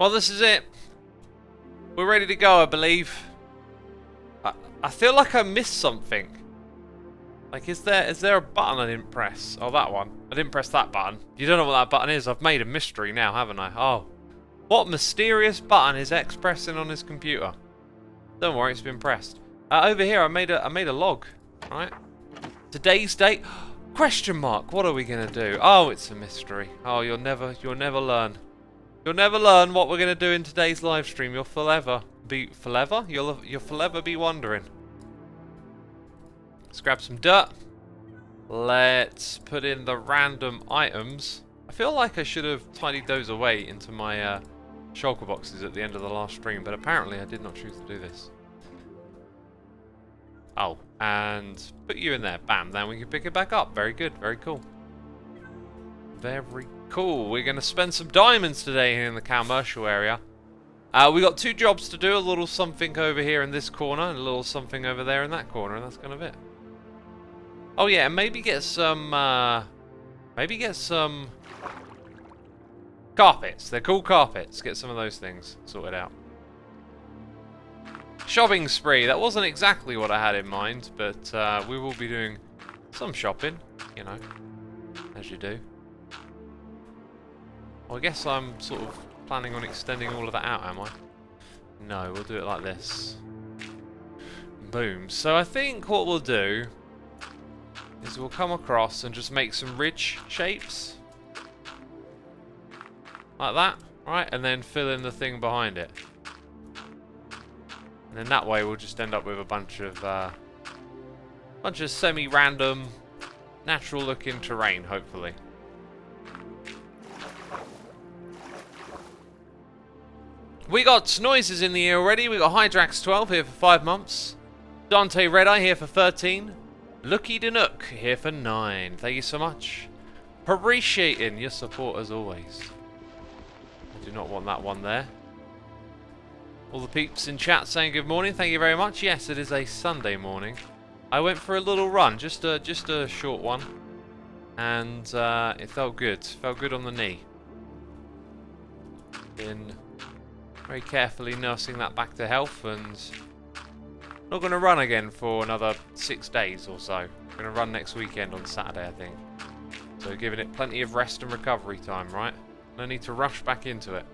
Well, this is it. We're ready to go, I believe. I feel like I missed something. Like, is there a button I didn't press? Oh, that one. I didn't press that button. You don't know what that button is. I've made a mystery now, haven't I? Oh. What mysterious button is X pressing on his computer? Don't worry, it's been pressed. Over here, I made a log. Right. Today's date? Question mark. What are we gonna do? Oh, it's a mystery. Oh, you'll never learn. You'll never learn what we're gonna do in today's live stream. You'll forever be You'll forever be wondering. Let's grab some dirt. Let's put in the random items. I feel like I should have tidied those away into my shulker boxes at the end of the last stream, but apparently I did not choose to do this. Oh, and put you in there. Bam, then we can pick it back up. Very good, very cool. Very cool. We're going to spend some diamonds today here in the commercial area. We got 2 jobs to do. A little something over here in this corner and a little something over there in that corner, and that's kind of it. Oh yeah, and maybe get some carpets. They're cool carpets. Get some of those things sorted out. Shopping spree. That wasn't exactly what I had in mind, but we will be doing some shopping, you know, as you do. Well, I guess I'm sort of planning on extending all of that out, am I? No, we'll do it like this. Boom. So I think what we'll do is we'll come across and just make some ridge shapes. Like that, right? And then fill in the thing behind it. And then that way we'll just end up with a bunch of semi-random, natural-looking terrain, hopefully. We got noises in the air already. We got Hydrax12 here for 5 months. Dante Redeye here for 13. Lucky Danook here for 9. Thank you so much. Appreciating your support as always. I do not want that one there. All the peeps in chat saying good morning. Thank you very much. Yes, it is a Sunday morning. I went for a little run, just a short one, and it felt good. Felt good on the knee. Been very carefully nursing that back to health, and not going to run again for another 6 days or so. I'm going to run next weekend on Saturday, I think. So giving it plenty of rest and recovery time, right? No need to rush back into it.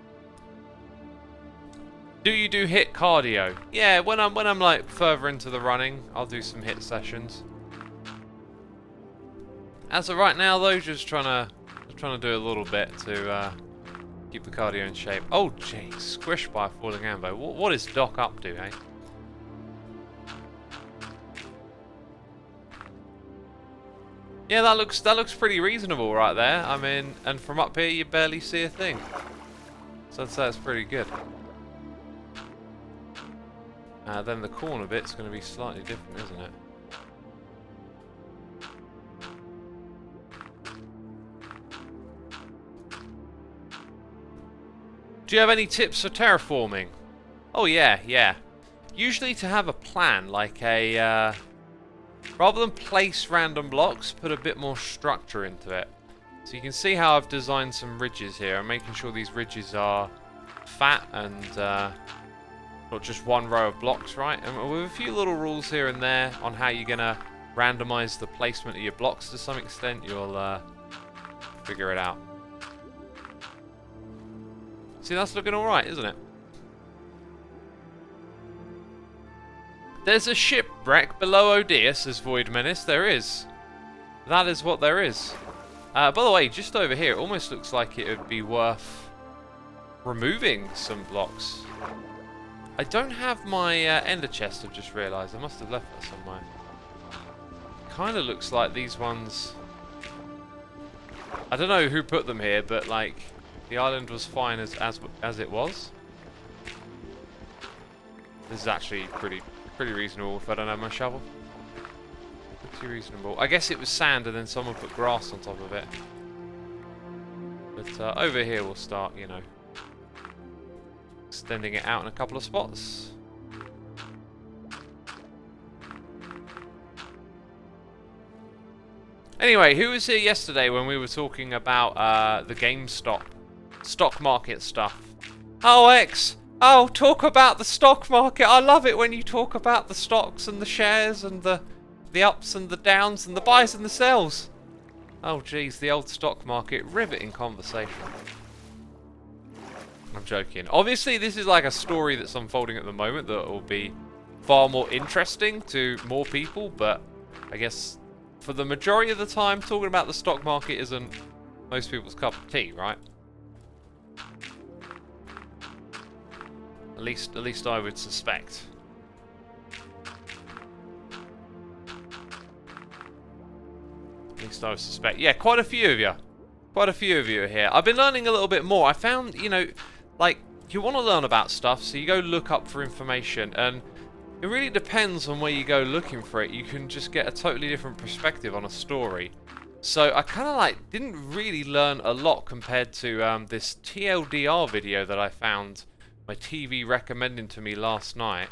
Do you do hit cardio? Yeah, when I'm like further into the running, I'll do some hit sessions. As of right now, though, just trying to do a little bit to keep the cardio in shape. Oh, jeez, squished by a falling ambo. What is Doc up to, eh? Yeah, that looks pretty reasonable right there. I mean, and from up here you barely see a thing. So I'd say it's pretty good. Then the corner bit's going to be slightly different, isn't it? Do you have any tips for terraforming? Oh yeah. Usually to have a plan, like a... rather than place random blocks, put a bit more structure into it. So you can see how I've designed some ridges here. I'm making sure these ridges are fat and not just one row of blocks, right? And with a few little rules here and there on how you're going to randomize the placement of your blocks to some extent, you'll figure it out. See, that's looking alright, isn't it? There's a shipwreck below Odea, says Void Menace. There is. That is what there is. By the way, just over here, it almost looks like it would be worth removing some blocks. I don't have my ender chest, I've just realised. I must have left that somewhere. Kind of looks like these ones... I don't know who put them here, but like, the island was fine as it was. This is actually pretty reasonable if I don't have my shovel. Pretty reasonable. I guess it was sand and then someone put grass on top of it. But over here we'll start, you know, extending it out in a couple of spots. Anyway, who was here yesterday when we were talking about the GameStop stock market stuff? Oh, X. Oh, talk about the stock market. I love it when you talk about the stocks and the shares and the ups and the downs and the buys and the sells. Oh, geez, the old stock market. Riveting conversation. I'm joking. Obviously, this is like a story that's unfolding at the moment that will be far more interesting to more people, but I guess for the majority of the time, talking about the stock market isn't most people's cup of tea, right? At least I would suspect. At least I would suspect. Yeah, quite a few of you. Quite a few of you are here. I've been learning a little bit more. I found, you know, like, you want to learn about stuff, so you go look up for information, and it really depends on where you go looking for it. You can just get a totally different perspective on a story. So I kind of like didn't really learn a lot compared to this TLDR video that I found my TV recommending to me last night.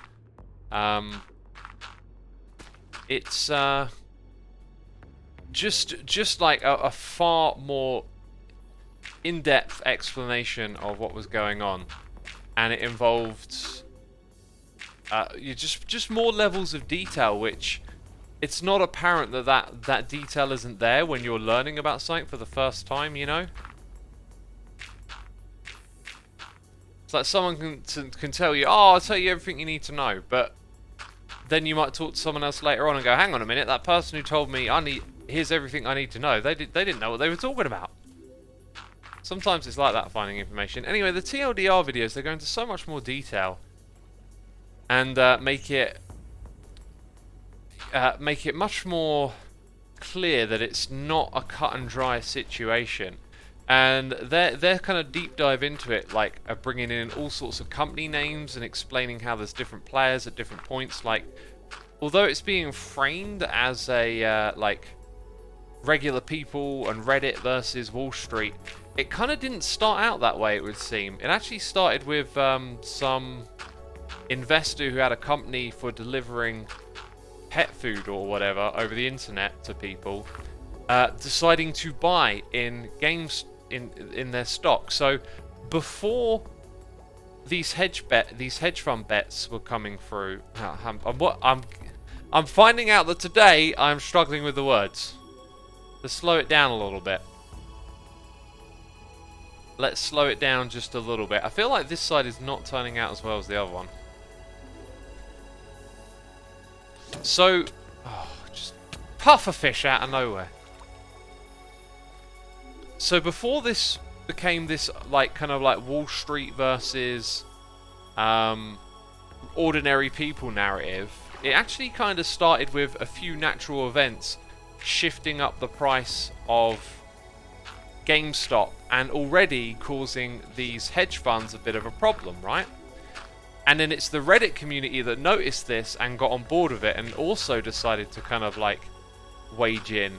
It's just like a far more in-depth explanation of what was going on, and it involved just more levels of detail, which it's not apparent that detail isn't there when you're learning about something for the first time, you know. It's like someone can tell you, oh, I'll tell you everything you need to know, but then you might talk to someone else later on and go, hang on a minute, that person who told me here's everything I need to know, they didn't know what they were talking about. Sometimes it's like that, finding information. Anyway, the TLDR videos, they go into so much more detail and make it much more clear that it's not a cut and dry situation. And they're kind of deep dive into it, like bringing in all sorts of company names and explaining how there's different players at different points. Like, although it's being framed as a like regular people and Reddit versus Wall Street, it kind of didn't start out that way, it would seem. It actually started with some investor who had a company for delivering pet food or whatever over the internet to people, deciding to buy in games in their stock. So before these hedge fund bets were coming through, I'm finding out that today I'm struggling with the words. Let's slow it down a little bit. Let's slow it down just a little bit. I feel like this side is not turning out as well as the other one. So, just puff a fish out of nowhere. So before this became this like kind of like Wall Street versus ordinary people narrative, it actually kind of started with a few natural events shifting up the price of GameStop and already causing these hedge funds a bit of a problem, right? And then it's the Reddit community that noticed this and got on board with it and also decided to kind of like wage in.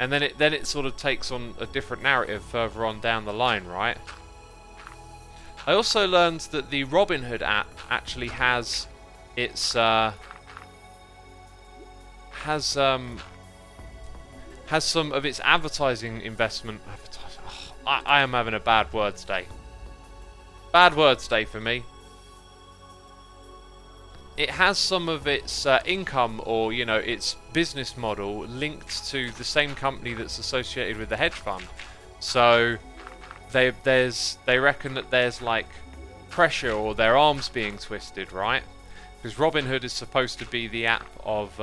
And then it sort of takes on a different narrative further on down the line, right? I also learned that the Robinhood app actually has its has some of its advertising investment. Oh, I am having a bad words day. Bad words day for me. It has some of its income, or you know, its business model linked to the same company that's associated with the hedge fund. So they reckon that there's like pressure or their arms being twisted, right? Because Robinhood is supposed to be the app of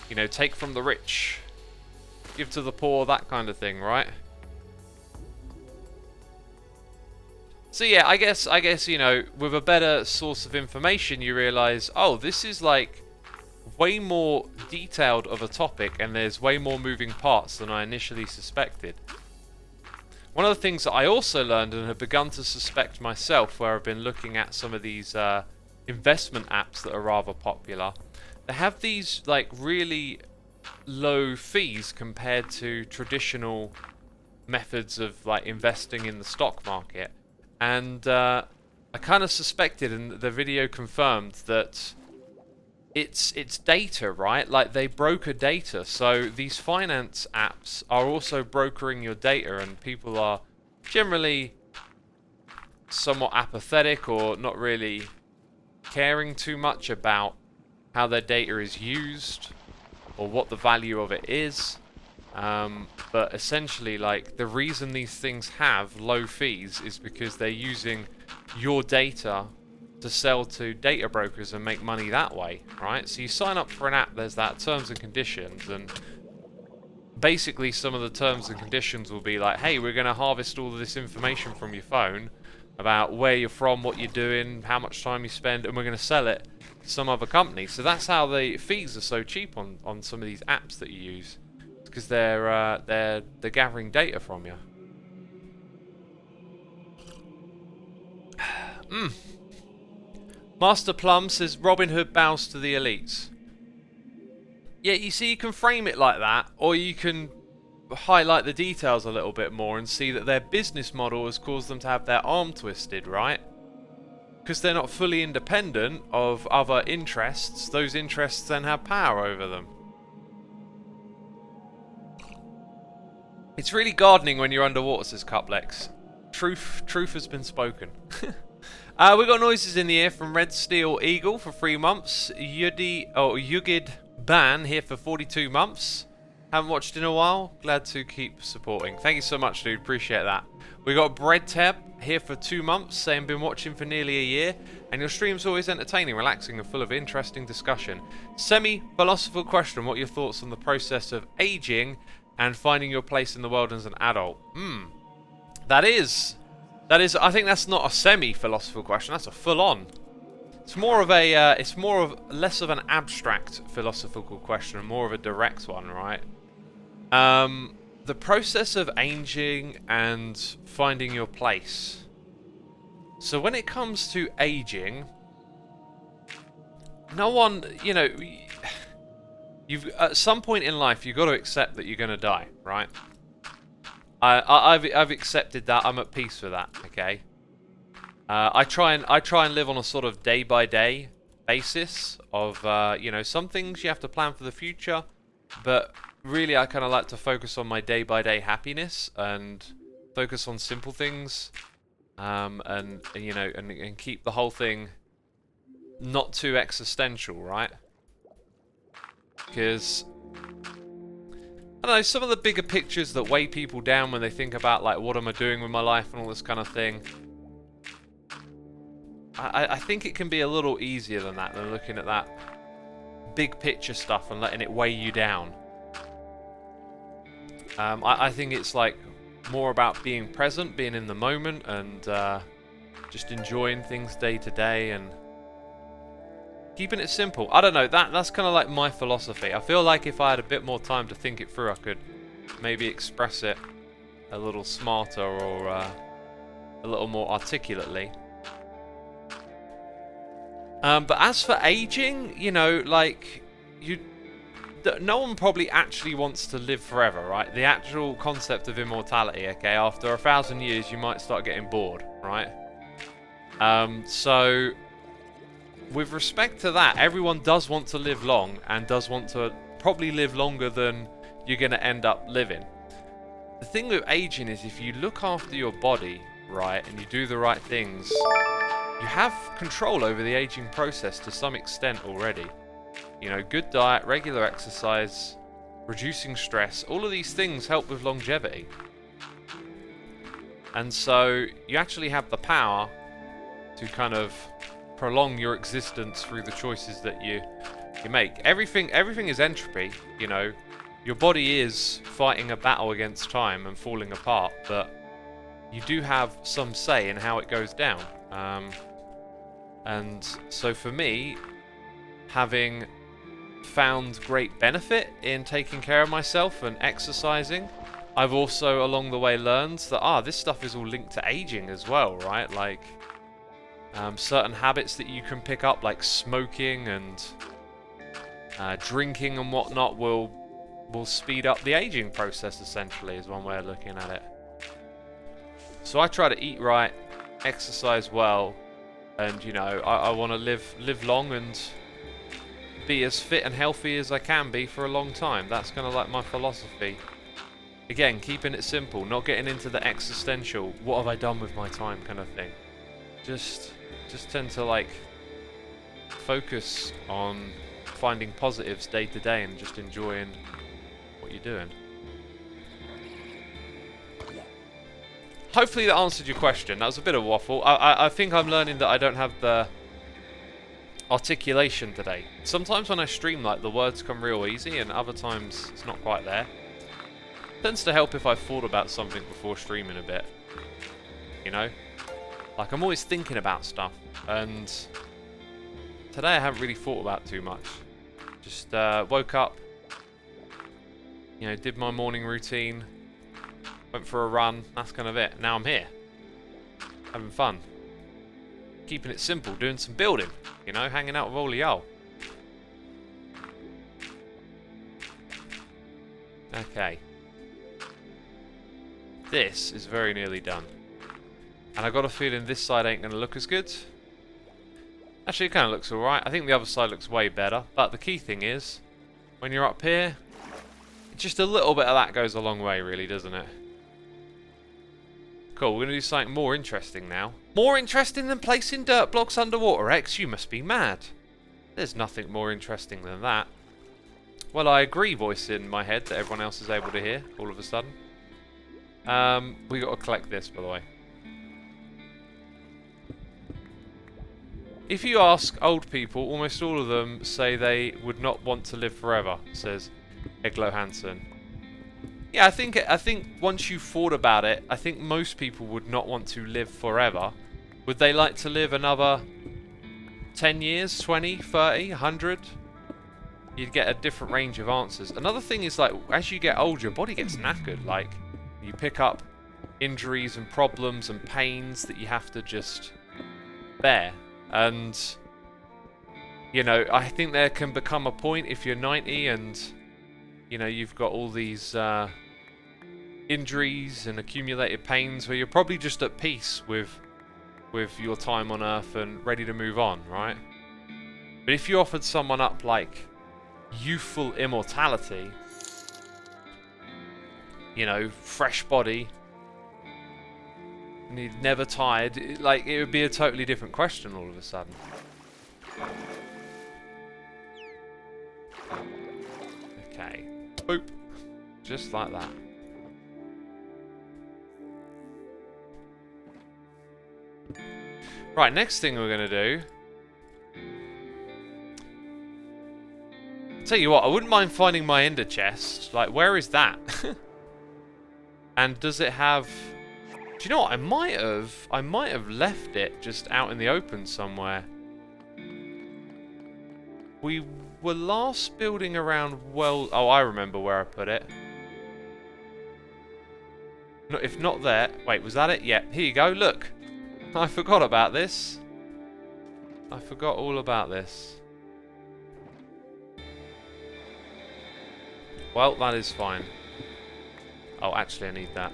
you know, take from the rich, give to the poor, that kind of thing, right? So yeah, I guess you know, with a better source of information, you realise, oh, this is like way more detailed of a topic, and there's way more moving parts than I initially suspected. One of the things that I also learned and have begun to suspect myself, where I've been looking at some of these investment apps that are rather popular, they have these like really low fees compared to traditional methods of like investing in the stock market. And I kind of suspected, and the video confirmed, that it's data, right? Like, they broker data. So these finance apps are also brokering your data, and people are generally somewhat apathetic or not really caring too much about how their data is used or what the value of it is. But essentially, like, the reason these things have low fees is because they're using your data to sell to data brokers and make money that way, right? So you sign up for an app, there's that terms and conditions, and basically some of the terms and conditions will be like, hey, we're going to harvest all of this information from your phone about where you're from, what you're doing, how much time you spend, and we're going to sell it to some other company. So that's how the fees are so cheap on some of these apps that you use, because they're gathering data from you. Master Plum says Robin Hood bows to the elites. Yeah, you see, you can frame it like that, or you can highlight the details a little bit more and see that their business model has caused them to have their arm twisted, right? Because they're not fully independent of other interests, those interests then have power over them. It's really gardening when you're underwater, says Cuplex. Truth has been spoken. We got noises in the air from Red Steel Eagle for 3 months. Yugid Ban here for 42 months. Haven't watched in a while. Glad to keep supporting. Thank you so much, dude. Appreciate that. We got Bread Tab here for 2 months, saying been watching for nearly a year. And your stream's always entertaining, relaxing, and full of interesting discussion. Semi-philosophical question. What are your thoughts on the process of aging and finding your place in the world as an adult? That is, I think that's not a semi-philosophical question. That's a full-on. It's more of a, less of an abstract philosophical question, more of a direct one, right? The process of aging and finding your place. So when it comes to aging, no one, you know, at some point in life you've got to accept that you're going to die, right? I've accepted that. I'm at peace with that. Okay. I try and live on a sort of day by day basis of you know, some things you have to plan for the future, but really I kind of like to focus on my day by day happiness and focus on simple things, and you know, and keep the whole thing not too existential, right? Because I don't know, some of the bigger pictures that weigh people down when they think about, like, what am I doing with my life and all this kind of thing, I think it can be a little easier than that, than looking at that big picture stuff and letting it weigh you down. I think it's like more about being present, being in the moment, and just enjoying things day to day and keeping it simple. I don't know, that's kind of like my philosophy. I feel like if I had a bit more time to think it through, I could maybe express it a little smarter or a little more articulately. But as for aging, you know, like, no one probably actually wants to live forever, right? The actual concept of immortality, okay, after 1,000 years you might start getting bored, right? So with respect to that, everyone does want to live long and does want to probably live longer than you're going to end up living. The thing with aging is if you look after your body, right, and you do the right things, you have control over the aging process to some extent already. You know, good diet, regular exercise, reducing stress, all of these things help with longevity. And so you actually have the power to kind of prolong your existence through the choices that you make. Everything is entropy, you know. Your body is fighting a battle against time and falling apart, but you do have some say in how it goes down. And so for me, having found great benefit in taking care of myself and exercising, I've also along the way learned that this stuff is all linked to aging as well, right? Like certain habits that you can pick up, like smoking and drinking and whatnot, will speed up the aging process, essentially, is one way of looking at it. So I try to eat right, exercise well, and, you know, I want to live long and be as fit and healthy as I can be for a long time. That's kind of like my philosophy. Again, keeping it simple, not getting into the existential, what have I done with my time kind of thing. just tend to like focus on finding positives day to day and just enjoying what you're doing. Hopefully that answered your question. That was a bit of waffle. I think I'm learning that I don't have the articulation today. Sometimes when I stream, like, the words come real easy, and other times it's not quite there. Tends to help if I've thought about something before streaming a bit. You know? Like, I'm always thinking about stuff, and today I haven't really thought about too much. Just woke up, you know, did my morning routine, went for a run, that's kind of it. Now I'm here, having fun. Keeping it simple, doing some building, you know, hanging out with all of y'all. Okay. This is very nearly done. And I got a feeling this side ain't going to look as good. Actually, it kind of looks alright. I think the other side looks way better. But the key thing is, when you're up here, just a little bit of that goes a long way, really, doesn't it? Cool, we're going to do something more interesting now. More interesting than placing dirt blocks underwater, X? You must be mad. There's nothing more interesting than that. Well, I agree, voice in my head that everyone else is able to hear, all of a sudden. We got to collect this, by the way. If you ask old people, almost all of them say they would not want to live forever, says Eglo Hansen. Yeah, I think once you've thought about it, I think most people would not want to live forever. Would they like to live another 10 years, 20, 30, 100? You'd get a different range of answers. Another thing is, like, as you get older, your body gets knackered. Like, you pick up injuries and problems and pains that you have to just bear. And, you know, I think there can become a point if you're 90 and, you know, you've got all these injuries and accumulated pains where you're probably just at peace with your time on Earth and ready to move on, right? But if you offered someone up, like, youthful immortality, you know, fresh body, and he'd never tired, like, it would be a totally different question all of a sudden. Okay. Boop. Just like that. Right, next thing we're going to do... Tell you what, I wouldn't mind finding my ender chest. Like, where is that? And does it have... Do you know what? I might have left it just out in the open somewhere. We were last building around well... Oh, I remember where I put it. No, if not there... Wait, was that it? Yeah, here you go, look. I forgot about this. I forgot all about this. Well, that is fine. Oh, actually, I need that.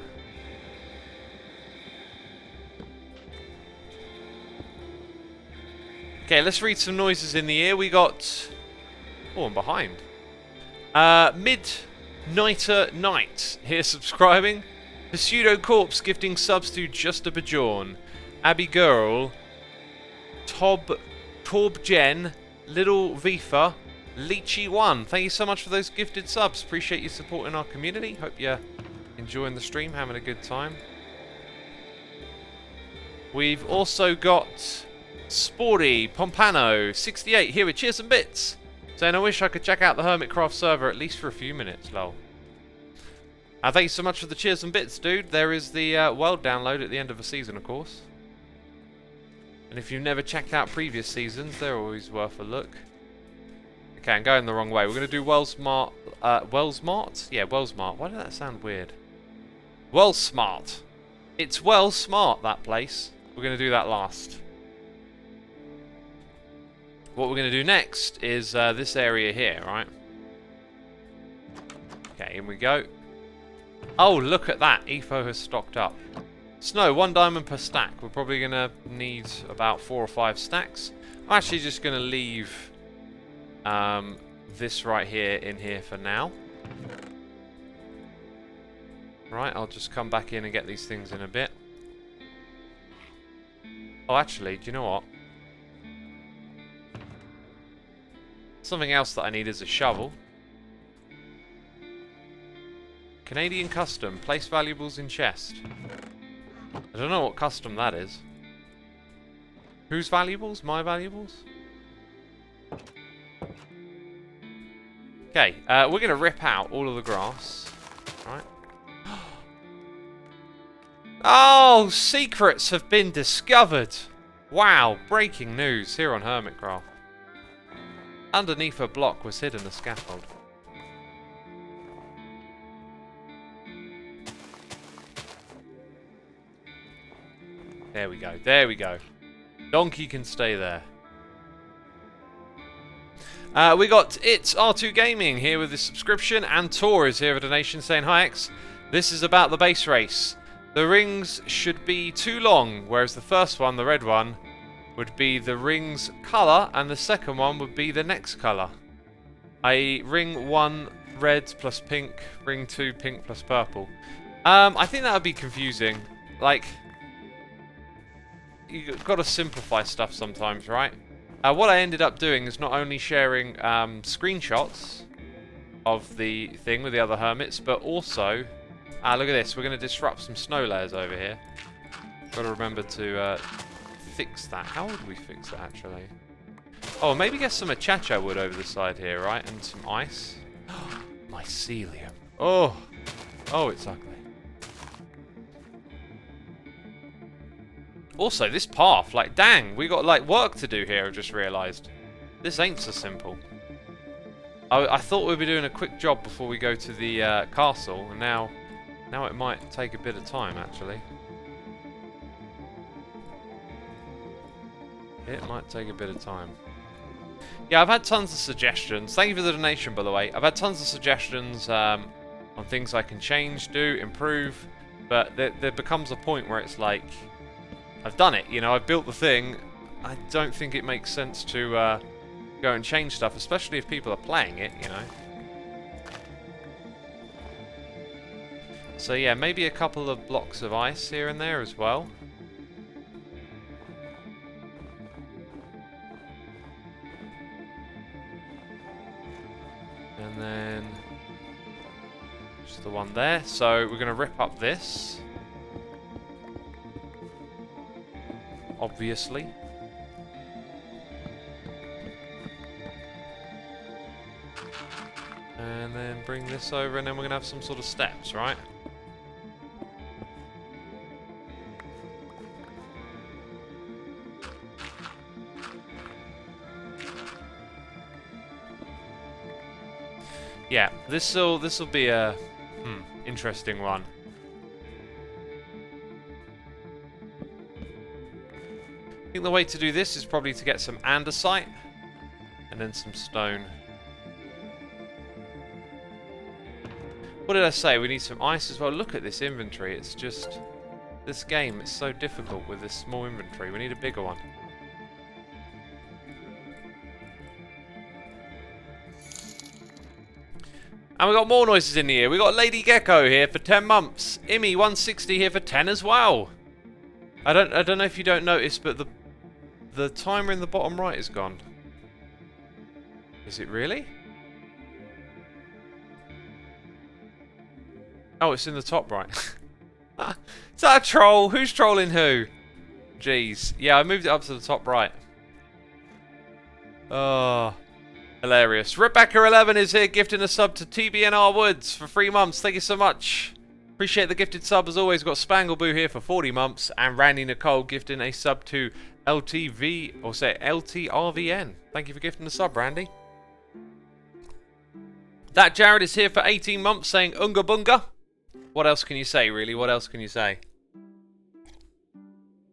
Okay, let's read some noises in the ear. We got... Oh, I'm behind. Midnighter Knight here subscribing. The Pseudo Corpse gifting subs to Just a Bajorn. Abby Girl. Torb Jen. Little Vifa. Leechy1. Thank you so much for those gifted subs. Appreciate you supporting our community. Hope you're enjoying the stream, having a good time. We've also got... Sporty Pompano 68 here with cheers and bits, saying I wish I could check out the Hermitcraft server at least for a few minutes. Lol. Thank you so much for the cheers and bits, dude. There is the world download at the end of the season, of course. And if you've never checked out previous seasons, they're always worth a look. Okay, I'm going the wrong way. We're going to do Wellsmart. Wellsmart? Yeah, Wellsmart. Why did that sound weird? Wellsmart. It's well smart, that place. We're going to do that last. What we're going to do next is this area here, right? Okay, here we go. Oh, look at that. Etho has stocked up. Snow, 1 diamond per stack. We're probably going to need about 4 or 5 stacks. I'm actually just going to leave this right here in here for now. Right, I'll just come back in and get these things in a bit. Oh, actually, do you know what? Something else that I need is a shovel. Canadian custom. Place valuables in chest. I don't know what custom that is. Whose valuables? My valuables? Okay, we're going to rip out all of the grass. Right. Oh, secrets have been discovered. Wow, breaking news here on Hermitcraft. Underneath a block was hidden a scaffold. There we go, there we go. Donkey can stay there. We got It's R2 Gaming here with the subscription, and Tor is here with a donation saying, "Hi X, this is about the base race. The rings should be too long, whereas the first one, the red one, would be the ring's colour, and the second one would be the next colour. I ring 1 red plus pink, ring 2 pink plus purple." I think that would be confusing. Like, you've got to simplify stuff sometimes, right? What I ended up doing is not only sharing screenshots of the thing with the other hermits, but also, look at this, we're going to disrupt some snow layers over here. Got to remember to fix that. How would we fix it, actually? Oh, maybe get some achacha wood over the side here, right? And some ice. Mycelium. Oh, it's ugly. Also, this path, like, dang, we got, like, work to do here, I've just realised. This ain't so simple. I thought we'd be doing a quick job before we go to the castle, and now it might take a bit of time, actually. It might take a bit of time. Yeah, I've had tons of suggestions. Thank you for the donation, by the way. I've had tons of suggestions on things I can change, do, improve, but there becomes a point where it's like, I've done it, you know, I've built the thing. I don't think it makes sense to go and change stuff, especially if people are playing it, you know. So yeah, maybe a couple of blocks of ice here and there as well. And then just the one there. So we're going to rip up this. Obviously. And then bring this over, and then we're going to have some sort of steps, right? Yeah, this'll be a interesting one. I think the way to do this is probably to get some andesite and then some stone. What did I say? We need some ice as well. Look at this inventory. It's just, this game is so difficult with this small inventory. We need a bigger one. And we got more noises in the ear. We got Lady Gecko here for 10 months. Immy160 here for 10 as well. I don't know if you don't notice, but the timer in the bottom right is gone. Is it really? Oh, it's in the top right. Is that a troll? Who's trolling who? Jeez. Yeah, I moved it up to the top right. Oh, hilarious. Rebecca11 is here gifting a sub to TBNR Woods for 3 months. Thank you so much. Appreciate the gifted sub as always. We've got Spangleboo here for 40 months. And Randy Nicole gifting a sub to LTV, or say LTRVN. Thank you for gifting the sub, Randy. That Jared is here for 18 months saying Unga Bunga. What else can you say, really? What else can you say?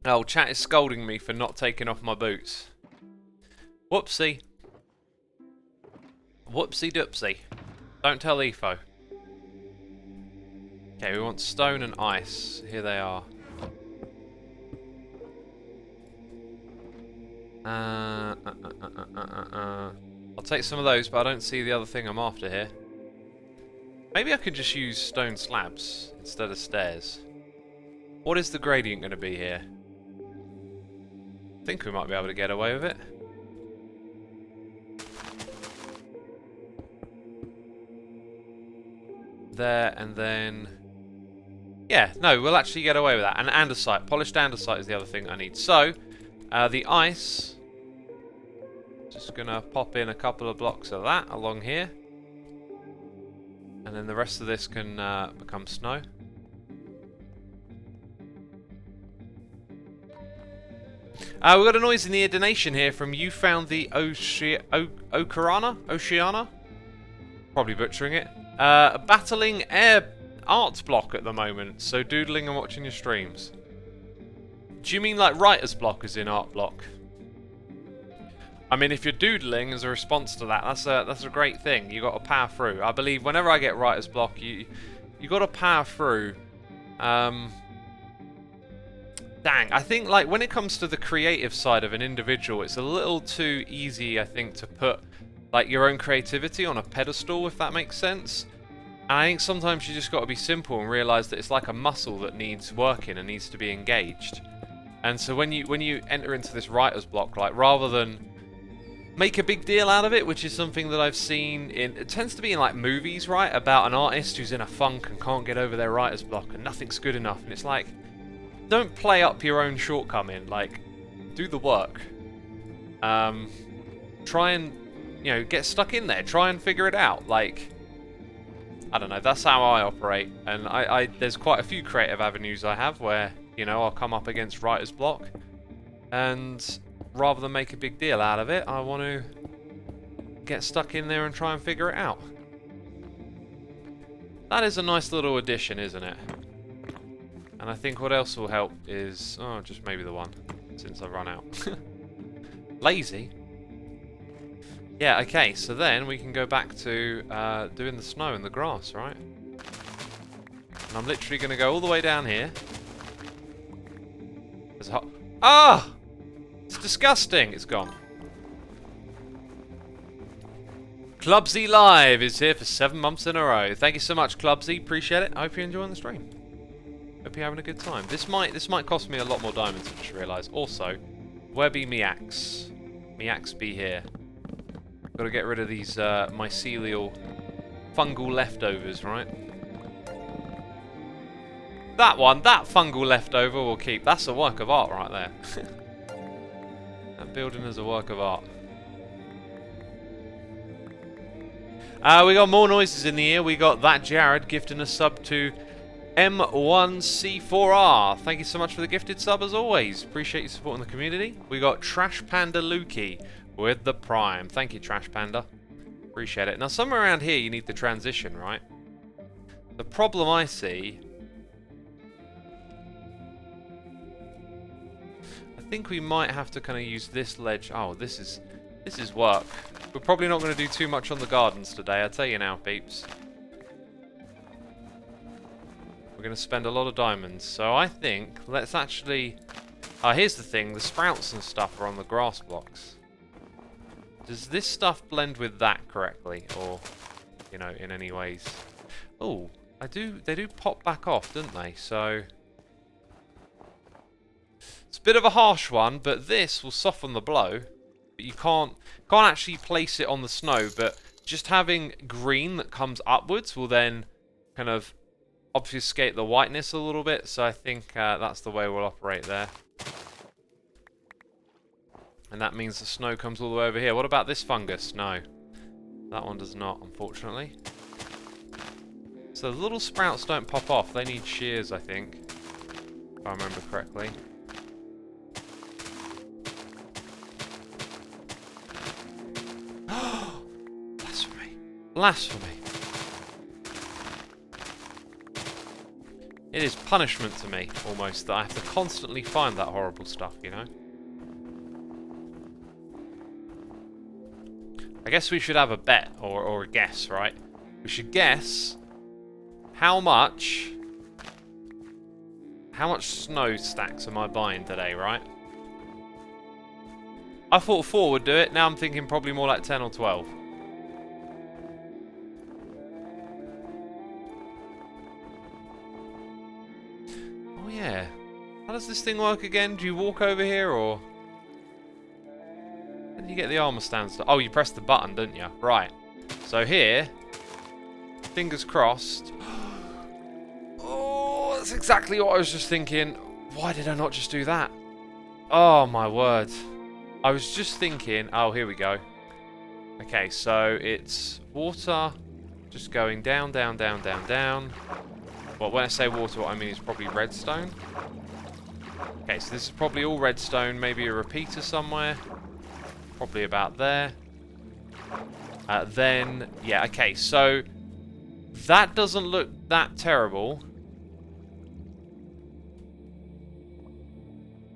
Oh, chat is scolding me for not taking off my boots. Whoopsie. Whoopsie doopsie. Don't tell Etho. Okay, we want stone and ice. Here they are. I'll take some of those, but I don't see the other thing I'm after here. Maybe I could just use stone slabs instead of stairs. What is the gradient going to be here? I think we might be able to get away with it. There, and then... Yeah, no, we'll actually get away with that. And andesite. Polished andesite is the other thing I need. So, the ice... Just gonna pop in a couple of blocks of that along here. And then the rest of this can become snow. We got a noise in the donation here from You Found the Oceana? Probably butchering it. Battling air arts block at the moment, so doodling and watching your streams. Do you mean like writer's block as in art block? I mean, if you're doodling as a response to that, that's a great thing. You got to power through. I believe whenever I get writer's block, you got to power through. Dang, I think like when it comes to the creative side of an individual, it's a little too easy, I think, to put like your own creativity on a pedestal, if that makes sense. And I think sometimes you just got to be simple and realize that it's like a muscle that needs working and needs to be engaged. And so when you enter into this writer's block, like rather than make a big deal out of it, which is something that I've seen in, it tends to be in like movies, right, about an artist who's in a funk and can't get over their writer's block and nothing's good enough, and it's like, don't play up your own shortcoming, like, do the work. Try and, you know, get stuck in there, try and figure it out, like, I don't know, that's how I operate, and there's quite a few creative avenues I have where, you know, I'll come up against writer's block, and rather than make a big deal out of it, I want to get stuck in there and try and figure it out. That is a nice little addition, isn't it? And I think what else will help is... Oh, just maybe the one, since I've run out. Lazy. Yeah, okay, so then we can go back to doing the snow and the grass, right? And I'm literally going to go all the way down here. There's a hot... Ah! It's disgusting! It's gone. Clubsy Live is here for 7 months in a row. Thank you so much, Clubsy. Appreciate it. I hope you're enjoying the stream. Hope you're having a good time. This might cost me a lot more diamonds, I just realised. Also, where be me axe? Me axe be here. Got to get rid of these mycelial fungal leftovers, right? That one, that fungal leftover will keep. That's a work of art right there. That building is a work of art. We got more noises in the ear. We got that Jared gifting a sub to M1C4R. Thank you so much for the gifted sub as always. Appreciate you supporting the community. We got Trash Panda Lukey with the Prime. Thank you, Trash Panda. Appreciate it. Now, somewhere around here you need the transition, right? The problem I see... I think we might have to kind of use this ledge. Oh, this is work. We're probably not going to do too much on the gardens today, I'll tell you now, peeps. We're going to spend a lot of diamonds. So I think, let's actually... here's the thing, the sprouts and stuff are on the grass blocks. Does this stuff blend with that correctly? Or, you know, in any ways? Oh, they do pop back off, don't they? So... It's a bit of a harsh one, but this will soften the blow. But you can't actually place it on the snow, but just having green that comes upwards will then kind of obfuscate the whiteness a little bit. So I think that's the way we'll operate there. And that means the snow comes all the way over here. What about this fungus? No. That one does not, unfortunately. So the little sprouts don't pop off. They need shears, I think. If I remember correctly. Blasphemy. Blasphemy. It is punishment to me, almost, that I have to constantly find that horrible stuff, you know? I guess we should have a bet, or a guess, right? We should guess how much snow stacks am I buying today, right? I thought 4 would do it, now I'm thinking probably more like 10 or 12. Oh yeah. How does this thing work again? Do you walk over here or... How do you get the armor stands? Oh, you pressed the button, didn't you? Right. So here, fingers crossed. Oh, that's exactly what I was just thinking. Why did I not just do that? Oh, my word. I was just thinking... Oh, here we go. Okay, so it's water just going down, down, down, down, down. Well, when I say water, what I mean is probably redstone. Okay, so this is probably all redstone. Maybe a repeater somewhere. Probably about there. Then, yeah, okay, so that doesn't look that terrible.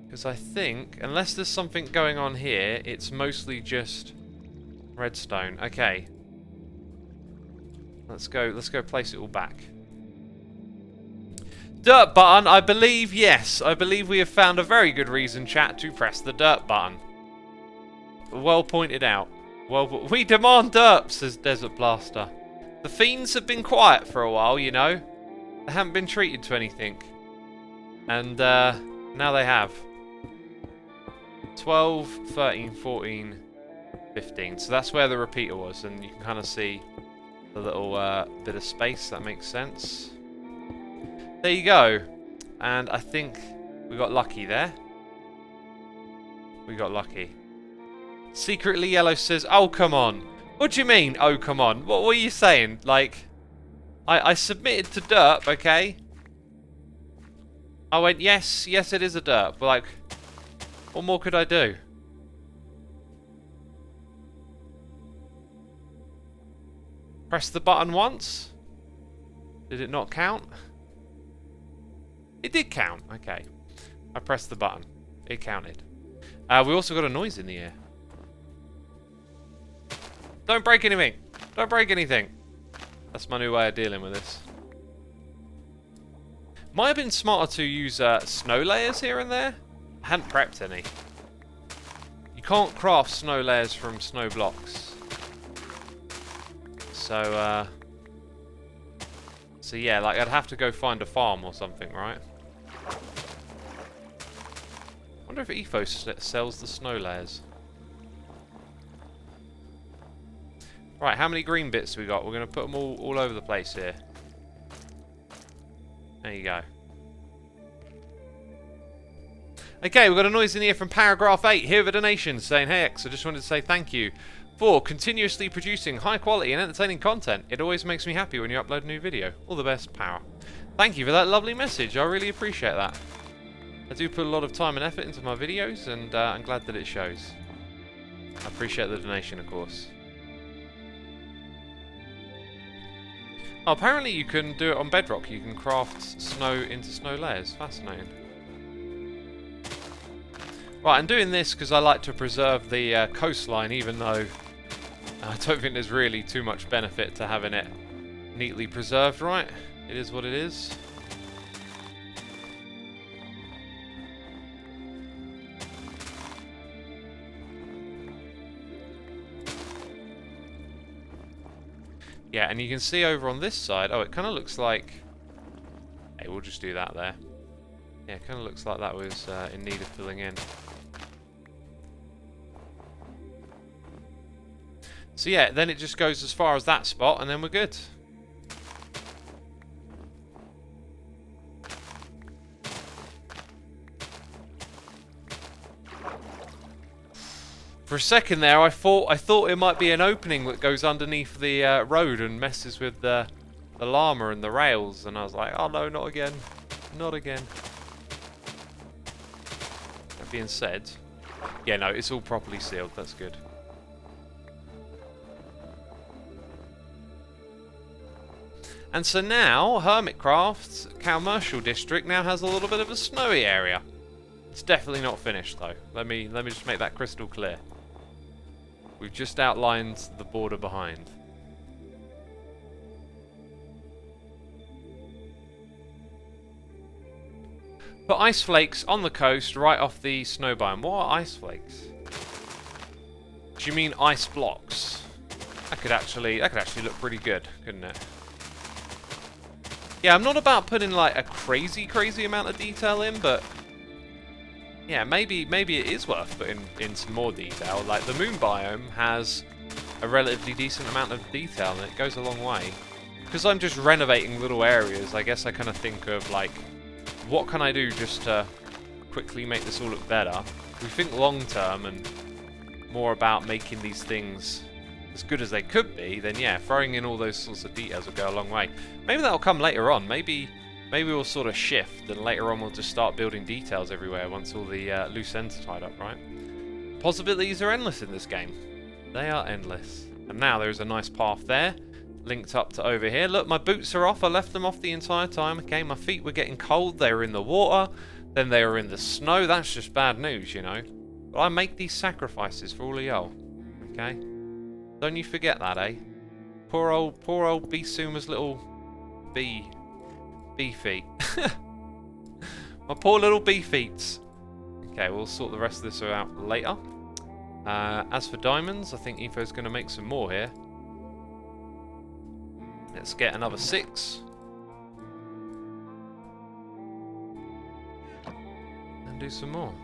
Because I think, unless there's something going on here, it's mostly just redstone. Okay. Let's go place it all back. Dirt button, I believe, yes. I believe we have found a very good reason, chat, to press the dirt button. Well pointed out. Well, we demand dirt, says Desert Blaster. The fiends have been quiet for a while, you know. They haven't been treated to anything. And now they have. 12, 13, 14, 15. So that's where the repeater was, and you can kind of see the little bit of space. That makes sense. There you go. And I think we got lucky there. We got lucky. Secretly Yellow says, oh, come on. What do you mean, oh, come on? What were you saying? Like, I submitted to derp, okay? I went, yes, it is a derp. But, like, what more could I do? Press the button once? Did it not count? It did count. Okay. I pressed the button. It counted. We also got a noise in the air. Don't break anything. Don't break anything. That's my new way of dealing with this. Might have been smarter to use snow layers here and there. I hadn't prepped any. You can't craft snow layers from snow blocks. So yeah, like I'd have to go find a farm or something, right? I wonder if Ethos sells the snow layers. Right, how many green bits we got? We're going to put them all over the place here. There you go. Okay, we've got a noise in the ear from Paragraph 8. Here with a donation saying, hey X, I just wanted to say thank you for continuously producing high quality and entertaining content. It always makes me happy when you upload a new video. All the best, Power. Thank you for that lovely message. I really appreciate that. I do put a lot of time and effort into my videos, and I'm glad that it shows. I appreciate the donation, of course. Oh, apparently you can do it on bedrock. You can craft snow into snow layers. Fascinating. Right, I'm doing this because I like to preserve the coastline, even though I don't think there's really too much benefit to having it neatly preserved, right? It is what it is. Yeah, and you can see over on this side, oh, it kind of looks like... Hey, we'll just do that there. Yeah, it kind of looks like that was in need of filling in. So yeah, then it just goes as far as that spot, and then we're good. For a second there, I thought it might be an opening that goes underneath the road and messes with the llama and the rails, and I was like, oh no, not again, not again. That being said, yeah, no, it's all properly sealed. That's good. And so now, Hermitcraft's commercial district now has a little bit of a snowy area. It's definitely not finished though. Let me just make that crystal clear. We've just outlined the border behind. Put ice flakes on the coast right off the snow biome. What are ice flakes? Do you mean ice blocks? That could actually look pretty good, couldn't it? Yeah, I'm not about putting like a crazy amount of detail in, but yeah, maybe it is worth putting in some more detail. Like, the moon biome has a relatively decent amount of detail, and it goes a long way. Because I'm just renovating little areas, I guess I kind of think of, like, what can I do just to quickly make this all look better? We think long term and more about making these things as good as they could be, then yeah, throwing in all those sorts of details will go a long way. Maybe that'll come later on. Maybe we'll sort of shift, and later on we'll just start building details everywhere once all the loose ends are tied up, right? Possibilities are endless in this game. They are endless. And now there is a nice path there, linked up to over here. Look, my boots are off. I left them off the entire time. Okay, my feet were getting cold. They were in the water. Then they were in the snow. That's just bad news, you know. But I make these sacrifices for all of y'all. Okay? Don't you forget that, eh? Poor old Xisuma's little bee feet. My poor little bee feet. Okay, we'll sort the rest of this out later. As for diamonds, I think Etho's going to make some more here. Let's get another 6. And do some more.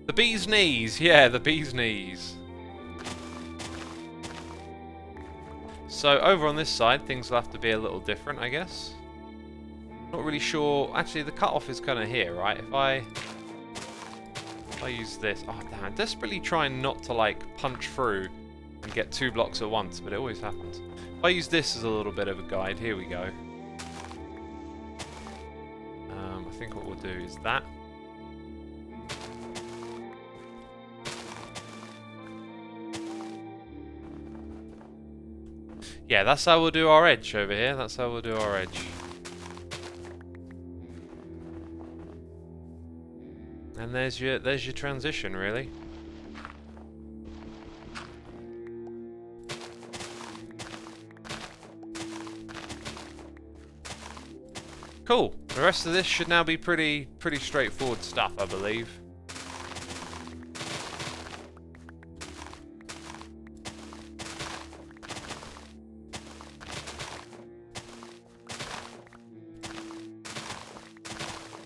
The bee's knees! Yeah, the bee's knees. So over on this side, things will have to be a little different, I guess. Not really sure. Actually, the cutoff is kind of here, right? If I use this... Oh, damn. I'm desperately trying not to, like, punch through and get 2 blocks at once, but it always happens. If I use this as a little bit of a guide, here we go. I think what we'll do is that. Yeah, that's how we'll do our edge over here. That's how we'll do our edge. And there's your transition, really. Cool. The rest of this should now be pretty straightforward stuff, I believe.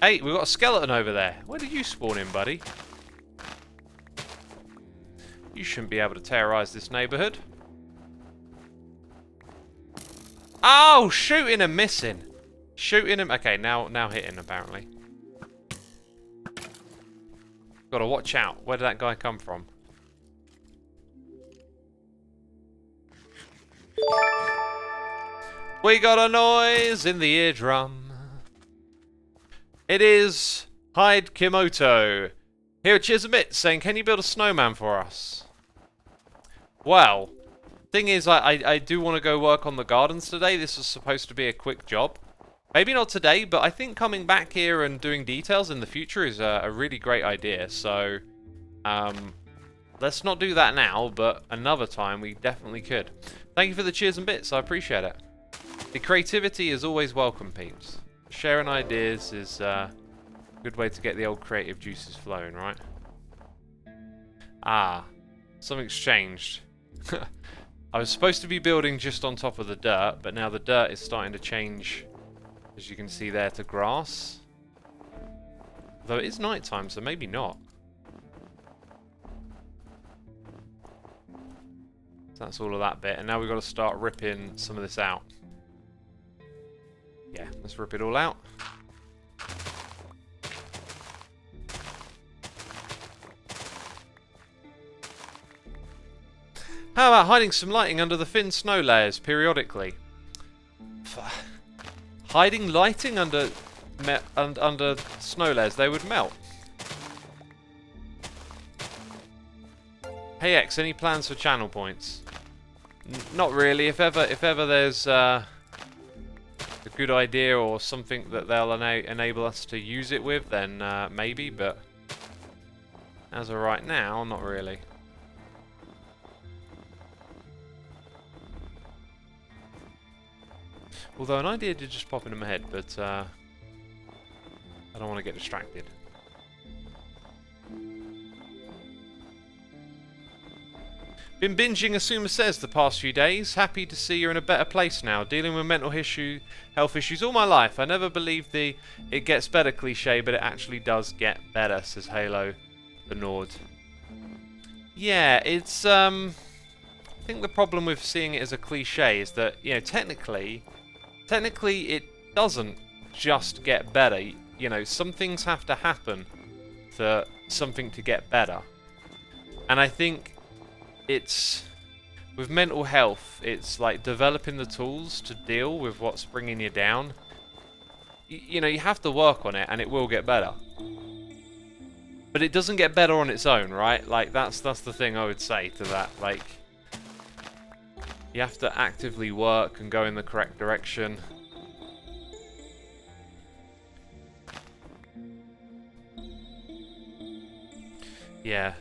Hey, we've got a skeleton over there. Where did you spawn in, buddy? You shouldn't be able to terrorize this neighborhood. Oh, shooting and missing. Shooting him. Okay, now hitting, apparently. Gotta watch out. Where did that guy come from? We got a noise in the eardrum. It is Hyde Kimoto here at Hermit saying, can you build a snowman for us? Well, thing is, I do want to go work on the gardens today. This was supposed to be a quick job. Maybe not today, but I think coming back here and doing details in the future is a really great idea. So, let's not do that now, but another time we definitely could. Thank you for the cheers and bits. I appreciate it. The creativity is always welcome, peeps. Sharing ideas is a good way to get the old creative juices flowing, right? Ah, something's changed. I was supposed to be building just on top of the dirt, but now the dirt is starting to change, as you can see there, to grass. Though it is nighttime, so maybe not. So that's all of that bit, and now we've got to start ripping some of this out. Yeah, let's rip it all out. How about hiding some lighting under the thin snow layers periodically? Hiding lighting under snow layers, they would melt. Hey X, any plans for channel points? Not really. If ever there's a good idea or something that they'll enable us to use it with, then maybe, but as of right now, not really. Although an idea did just pop into my head, but I don't want to get distracted. Been binging Xisuma Says the past few days. Happy to see you're in a better place now. Dealing with health issues all my life. I never believed the it gets better cliche, but it actually does get better, says Halo the Nord. Yeah, it's I think the problem with seeing it as a cliche is that, you know, technically it doesn't just get better. You know, some things have to happen for something to get better. And I think it's with mental health, it's like developing the tools to deal with what's bringing you down. You know, you have to work on it and it will get better. But it doesn't get better on its own, right? Like that's the thing I would say to that. Like, you have to actively work and go in the correct direction. Yeah.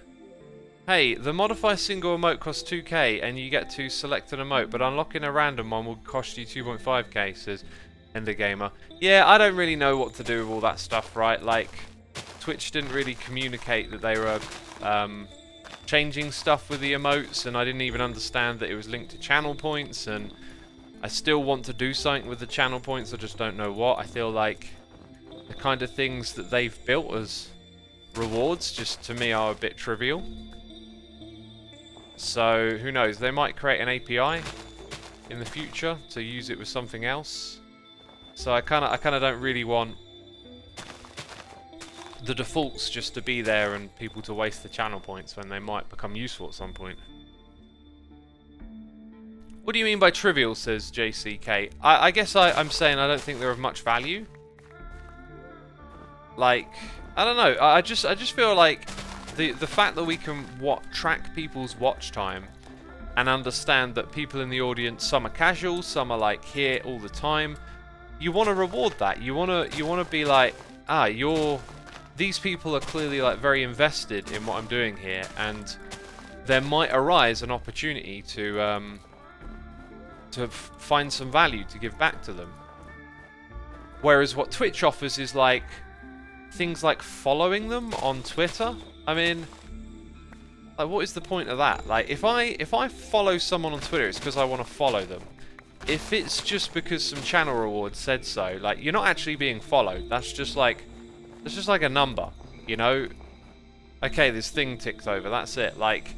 Hey, the modify single emote costs 2k and you get to select an emote, but unlocking a random one will cost you 2.5k, says Endergamer. Yeah, I don't really know what to do with all that stuff, right? Like, Twitch didn't really communicate that they were changing stuff with the emotes, and I didn't even understand that it was linked to channel points, and I still want to do something with the channel points, I just don't know what. I feel like the kind of things that they've built as rewards just to me are a bit trivial. So who knows, they might create an API in the future to use it with something else. So I kind of don't really want the defaults just to be there and people to waste the channel points when they might become useful at some point. What do you mean by trivial, says JCK? I guess I'm saying I don't think they're of much value. Like, I don't know, I just feel like the fact that we can track people's watch time and understand that people in the audience, some are casual, some are like here all the time. You want to reward that. You want to be like, these people are clearly like very invested in what I'm doing here, and there might arise an opportunity to find some value to give back to them. Whereas what Twitch offers is like things like following them on Twitter. I mean, like, what is the point of that? Like, if I follow someone on Twitter, it's because I want to follow them. If it's just because some channel reward said so, like, you're not actually being followed. That's just like a number, you know? Okay, this thing ticks over, that's it. Like,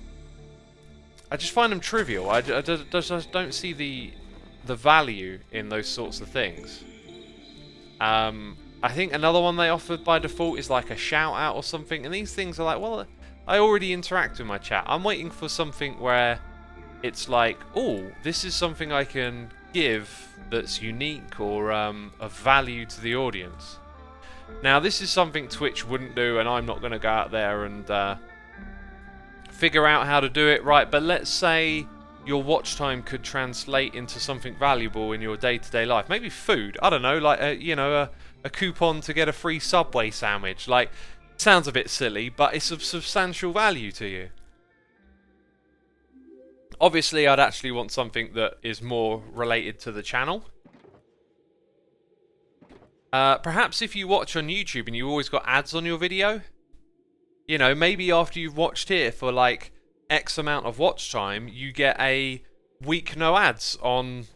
I just find them trivial. I just don't see the value in those sorts of things. I think another one they offered by default is like a shout out or something, and these things are like, well, I already interact with my chat. I'm waiting for something where it's like, oh, this is something I can give that's unique or of value to the audience. Now, this is something Twitch wouldn't do, and I'm not going to go out there and figure out how to do it right, but let's say your watch time could translate into something valuable in your day-to-day life. Maybe food, I don't know, like a coupon to get a free Subway sandwich. Like, sounds a bit silly, but it's of substantial value to you. Obviously, I'd actually want something that is more related to the channel. Perhaps if you watch on YouTube and you've always got ads on your video, you know, maybe after you've watched here for like X amount of watch time, you get a week no ads on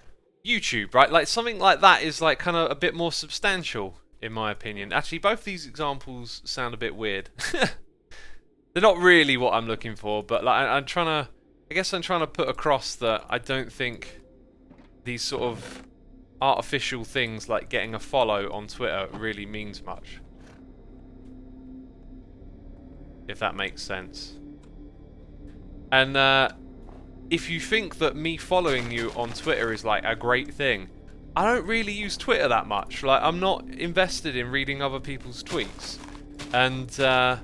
YouTube, right? Like, something like that is like kind of a bit more substantial, in my opinion. Actually, both these examples sound a bit weird. They're not really what I'm looking for, but like I guess I'm trying to put across that I don't think these sort of artificial things like getting a follow on Twitter really means much. If that makes sense. And if you think that me following you on Twitter is like a great thing, I don't really use Twitter that much. Like, I'm not invested in reading other people's tweets. And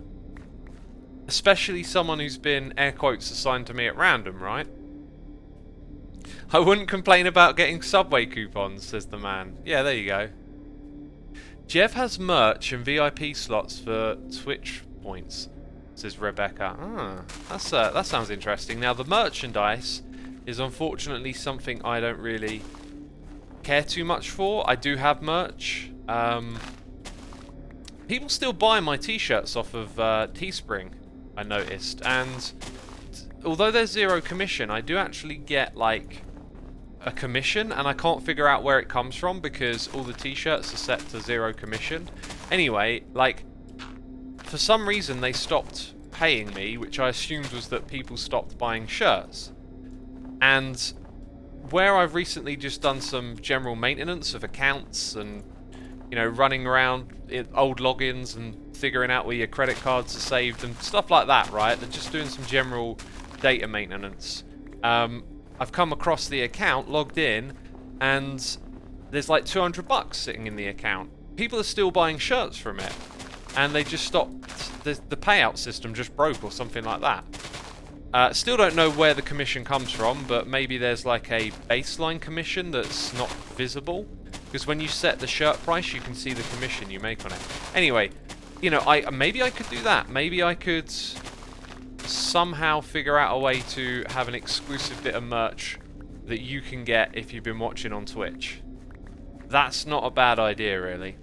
especially someone who's been, air quotes, assigned to me at random, right? I wouldn't complain about getting Subway coupons, says the man. Yeah, there you go. Jeff has merch and VIP slots for Twitch points, says Rebecca. That sounds interesting. Now, the merchandise is unfortunately something I don't really care too much for. I do have merch. People still buy my t-shirts off of Teespring, I noticed, and although there's 0 commission, I do actually get like a commission, and I can't figure out where it comes from because all the t-shirts are set to 0 commission. Anyway, like, for some reason they stopped paying me, which I assumed was that people stopped buying shirts. And where I've recently just done some general maintenance of accounts and, you know, running around old logins and figuring out where your credit cards are saved and stuff like that, right? They're just doing some general data maintenance. I've come across the account, logged in, and there's like 200 bucks sitting in the account. People are still buying shirts from it, and they just stopped. The payout system just broke or something like that. Still don't know where the commission comes from, but maybe there's like a baseline commission that's not visible. Because when you set the shirt price, you can see the commission you make on it. Anyway, you know, maybe I could do that. Maybe I could somehow figure out a way to have an exclusive bit of merch that you can get if you've been watching on Twitch. That's not a bad idea, really.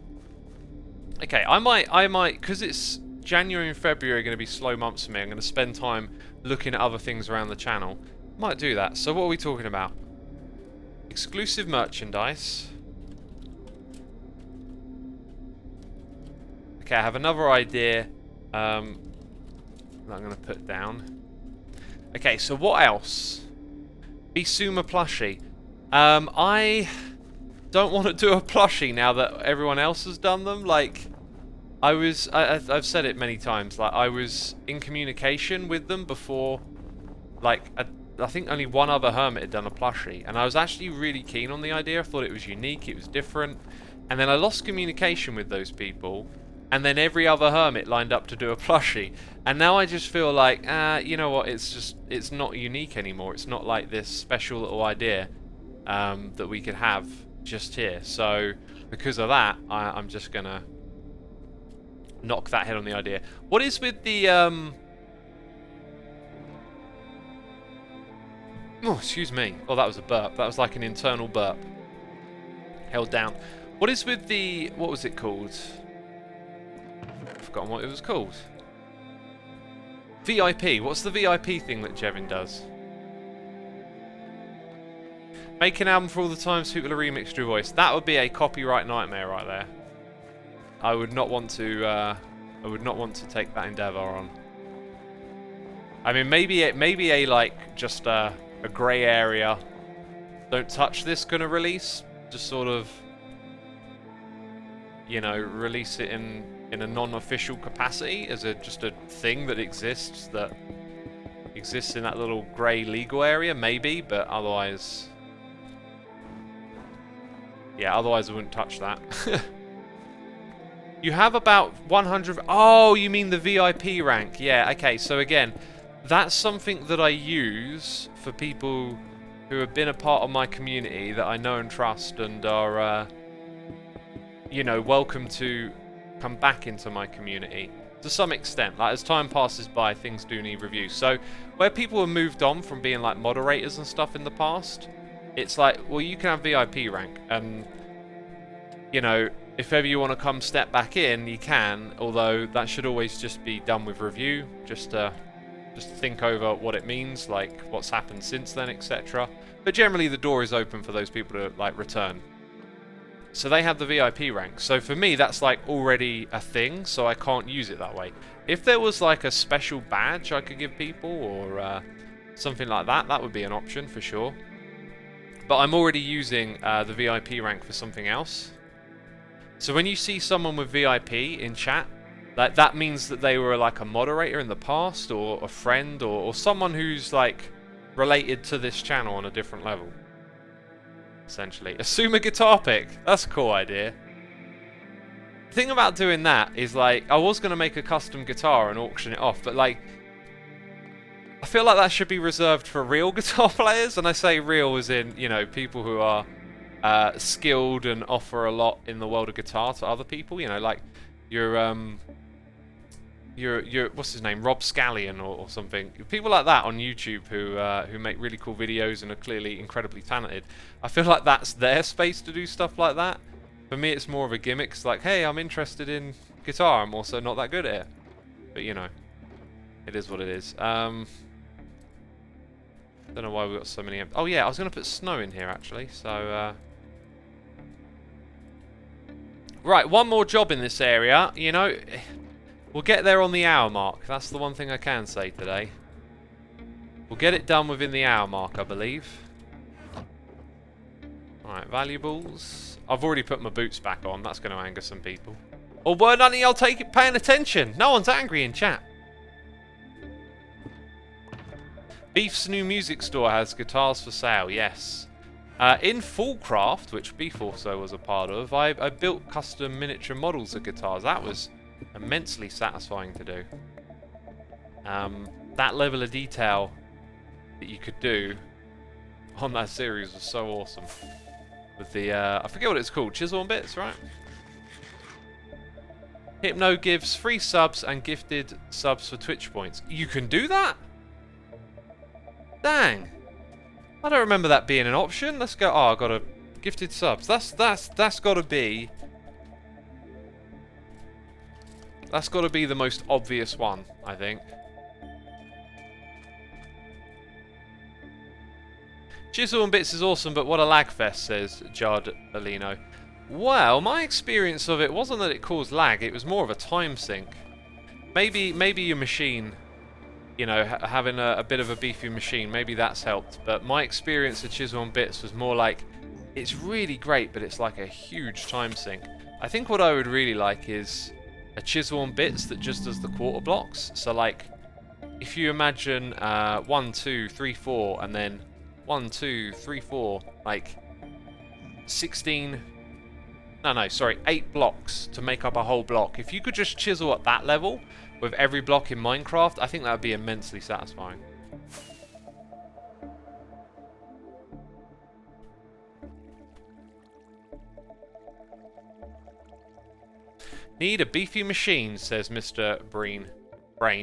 Okay, I might, because it's January and February are going to be slow months for me. I'm going to spend time looking at other things around the channel. Might do that. So what are we talking about? Exclusive merchandise. Okay, I have another idea that I'm going to put down. Okay, so what else? Xisuma plushie. I don't want to do a plushie now that everyone else has done them. Like, I've said it many times. Like, I was in communication with them before. Like, I think only one other hermit had done a plushie, and I was actually really keen on the idea. I thought it was unique, it was different, and then I lost communication with those people. And then every other hermit lined up to do a plushie. And now I just feel like, you know what, it's not unique anymore. It's not like this special little idea that we could have just here. So, because of that, I'm just going to knock that head on the idea. What is with the... Oh, excuse me. Oh, that was a burp. That was like an internal burp. Held down. What is with the... What was it called? Forgotten what it was called. VIP. What's the VIP thing that Jevin does? Make an album for all the times people are remixed your voice. That would be a copyright nightmare right there. I would not want to. I would not want to take that endeavor on. I mean, maybe a like just a grey area. Don't touch this gonna release. Just sort of, you know, release it in a non-official capacity as just a thing that exists in that little grey legal area, maybe, but otherwise, yeah, otherwise I wouldn't touch that. You have about 100. Oh, you mean the VIP rank? Yeah. Okay. So again, that's something that I use for people who have been a part of my community that I know and trust and are, you know, welcome to come back into my community to some extent. Like, as time passes by, things do need review. So where people have moved on from being like moderators and stuff in the past, it's like, well, you can have VIP rank, and you know, if ever you want to come step back in, you can, although that should always just be done with review, just think over what it means, like what's happened since then, etc. But generally the door is open for those people to like return. So they have the VIP rank. So for me, that's like already a thing, so I can't use it that way. If there was like a special badge I could give people, or something like that, that would be an option for sure. But I'm already using the VIP rank for something else. So when you see someone with VIP in chat, like, that means that they were like a moderator in the past, or a friend, or someone who's like related to this channel on a different level. Essentially. Xisuma guitar pick. That's a cool idea. The thing about doing that is, like, I was going to make a custom guitar and auction it off, but like, I feel like that should be reserved for real guitar players, and I say real as in, you know, people who are skilled and offer a lot in the world of guitar to other people, you know, like your what's his name, Rob Scallion or something, people like that on YouTube who make really cool videos and are clearly incredibly talented. I feel like that's their space to do stuff like that. For me, it's more of a gimmick. It's like, hey, I'm interested in guitar, I'm also not that good at it, but you know, it is what it is. Don't know why we've got so many... Oh yeah, I was going to put snow in here actually, so... Right, one more job in this area. You know, we'll get there on the hour mark. That's the one thing I can say today. We'll get it done within the hour mark, I believe. Alright, valuables. I've already put my boots back on. That's going to anger some people. Or were none of y'all paying attention? No one's angry in chat. Beef's new music store has guitars for sale, yes. In Fullcraft, which Beef also was a part of, I built custom miniature models of guitars. That was immensely satisfying to do. That level of detail that you could do on that series was so awesome. With the, I forget what it's called, Chisel and Bits, right? Hypno gives free subs and gifted subs for Twitch points. You can do that? Dang. I don't remember that being an option. Let's go. Oh, I got a gifted subs. That's got to be. That's got to be the most obvious one, I think. Chisel and Bits is awesome, but what a lag fest, says Jard Alino. Well, my experience of it wasn't that it caused lag. It was more of a time sink. Maybe your machine, you know, having a bit of a beefy machine, maybe that's helped. But my experience of Chisel and Bits was more like, it's really great, but it's like a huge time sink. I think what I would really like is a Chisel and Bits that just does the quarter blocks. So like, if you imagine 1, 2, 3, 4, and then 1, 2, 3, 4, like 16... No, sorry, 8 blocks to make up a whole block. If you could just chisel at that level with every block in Minecraft, I think that would be immensely satisfying. Need a beefy machine, says Mr. Brain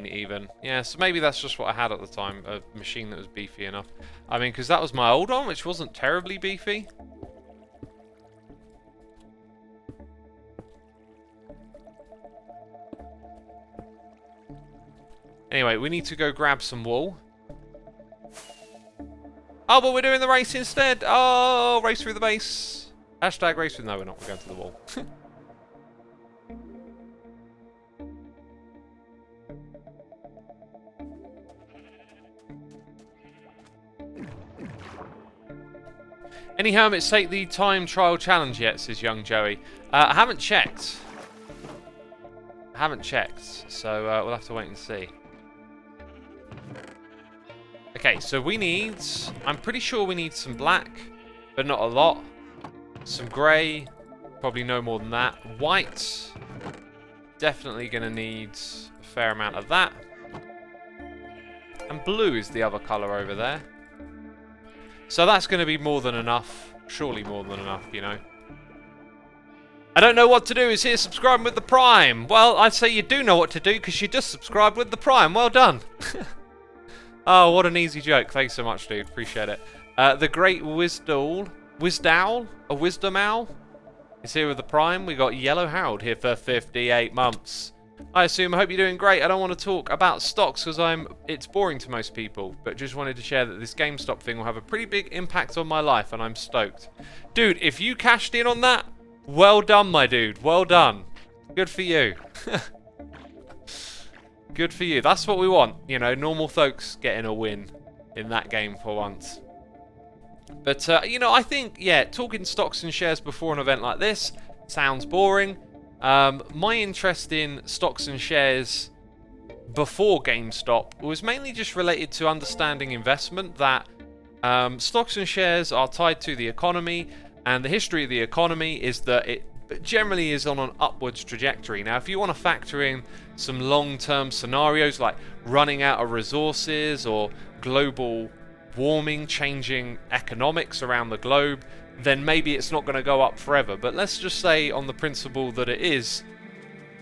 even. Yeah, so maybe that's just what I had at the time, a machine that was beefy enough. I mean, because that was my old one, which wasn't terribly beefy. Anyway, we need to go grab some wool. Oh, but we're doing the race instead. Oh, race through the base. Hashtag race through... No, we're not. We're going to the wall. Any hermits take the time trial challenge yet, says young Joey. I haven't checked. So we'll have to wait and see. Okay, so we need... I'm pretty sure we need some black, but not a lot. Some grey, probably no more than that. White, definitely going to need a fair amount of that. And blue is the other colour over there. So that's going to be more than enough. Surely more than enough, you know. I don't know what to do. Is here subscribing with the Prime? Well, I'd say you do know what to do because you just subscribed with the Prime. Well done. Oh, what an easy joke. Thanks so much, dude. Appreciate it. The Great Wisdowl, a Wisdom Owl, is here with the Prime. We got Yellow Harold here for 58 months. I assume, I hope you're doing great. I don't want to talk about stocks because it's boring to most people, but just wanted to share that this GameStop thing will have a pretty big impact on my life, and I'm stoked. Dude, if you cashed in on that, well done, my dude. Well done. Good for you. Good for you. That's what we want. You know, normal folks getting a win in that game for once. But, you know, I think, yeah, talking stocks and shares before an event like this sounds boring. My interest in stocks and shares before GameStop was mainly just related to understanding investment, that stocks and shares are tied to the economy, and the history of the economy is that it generally is on an upwards trajectory. Now, if you want to factor in some long-term scenarios like running out of resources or global warming changing economics around the globe, then maybe it's not going to go up forever. But let's just say on the principle that it is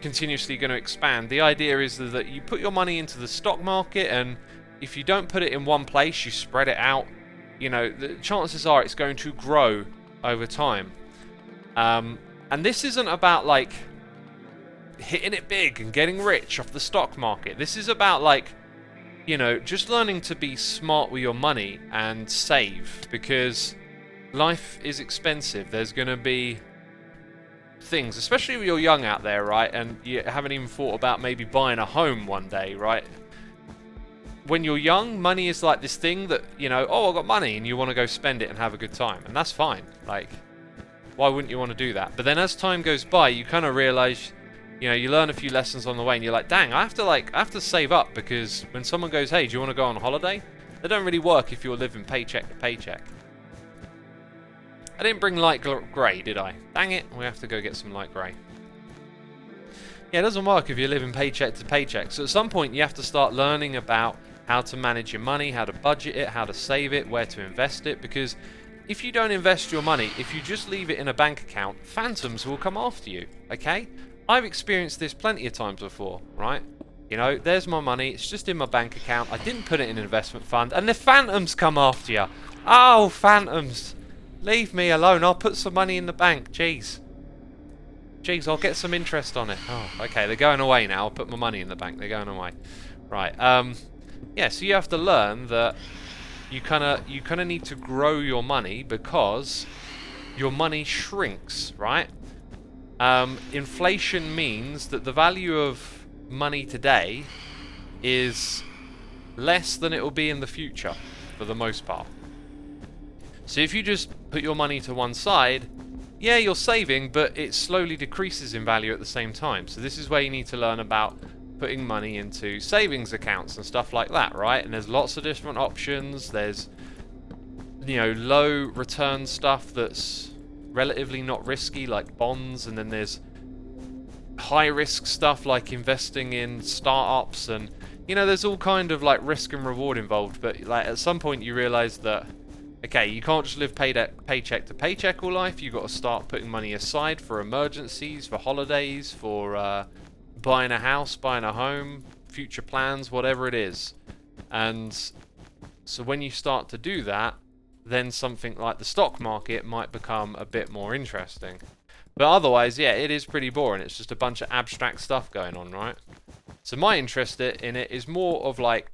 continuously going to expand. The idea is that you put your money into the stock market, and if you don't put it in one place, you spread it out, you know, the chances are it's going to grow over time. And this isn't about like hitting it big and getting rich off the stock market. This is about like you know, just learning to be smart with your money and save, because life is expensive. There's going to be things, especially if you're young out there, right, and you haven't even thought about maybe buying a home one day, right? When you're young, money is like this thing that, you know, oh, I've got money, and you want to go spend it and have a good time, and that's fine. Like, why wouldn't you want to do that? But then as time goes by, you kind of realize, you know, you learn a few lessons on the way, and you're like, dang, I have to save up, because when someone goes, hey, do you want to go on holiday? They don't really work if you're living paycheck to paycheck. I didn't bring light grey, did I? Dang it, we have to go get some light grey. Yeah, it doesn't work if you're living paycheck to paycheck. So at some point, you have to start learning about how to manage your money, how to budget it, how to save it, where to invest it, because if you don't invest your money, if you just leave it in a bank account, phantoms will come after you, okay? I've experienced this plenty of times before, right? You know, there's my money, it's just in my bank account, I didn't put it in an investment fund, and the phantoms come after you. Oh, phantoms. Leave me alone, I'll put some money in the bank, jeez. Jeez, I'll get some interest on it. Oh, okay, they're going away now, I'll put my money in the bank, they're going away. Right, yeah, so you have to learn that you kind of need to grow your money, because your money shrinks, right? Inflation means that the value of money today is less than it will be in the future, for the most part. So if you just put your money to one side, yeah, you're saving, but it slowly decreases in value at the same time. So this is where you need to learn about putting money into savings accounts and stuff like that, right? And there's lots of different options. There's, you know, low return stuff that's relatively not risky, like bonds, and then there's high risk stuff like investing in startups, and, you know, there's all kind of like risk and reward involved. But like at some point you realize that, okay, you can't just live paycheck to paycheck all life. You've got to start putting money aside for emergencies, for holidays, for buying a house, buying a home, future plans, whatever it is. And so when you start to do that, then something like the stock market might become a bit more interesting. But otherwise, yeah, it is pretty boring. It's just a bunch of abstract stuff going on, right? So my interest in it is more of like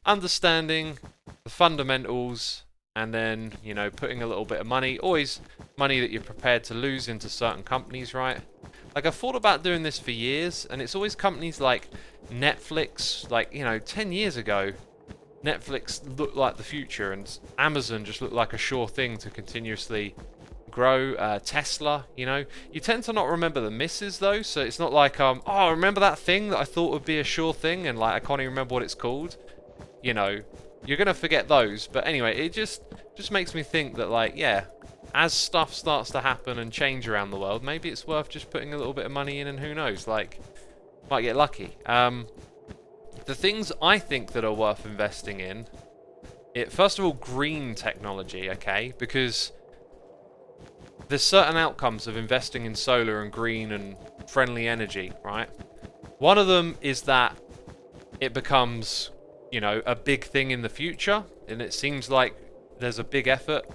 understanding the fundamentals, and then, you know, putting a little bit of money, always money that you're prepared to lose, into certain companies, right? Like, I've thought about doing this for years, and it's always companies like Netflix. Like, you know, 10 years ago, Netflix looked like the future, and Amazon just looked like a sure thing to continuously grow. Tesla, you know. You tend to not remember the misses, though, so it's not like, oh, remember that thing that I thought would be a sure thing, and, like, I can't even remember what it's called? You know, you're going to forget those. But anyway, it just makes me think that, like, yeah, as stuff starts to happen and change around the world, maybe it's worth just putting a little bit of money in, and who knows, like, might get lucky. The things I think that are worth investing in, first of all, green technology, okay? Because there's certain outcomes of investing in solar and green and friendly energy, right? One of them is that it becomes, you know, a big thing in the future, and it seems like there's a big effort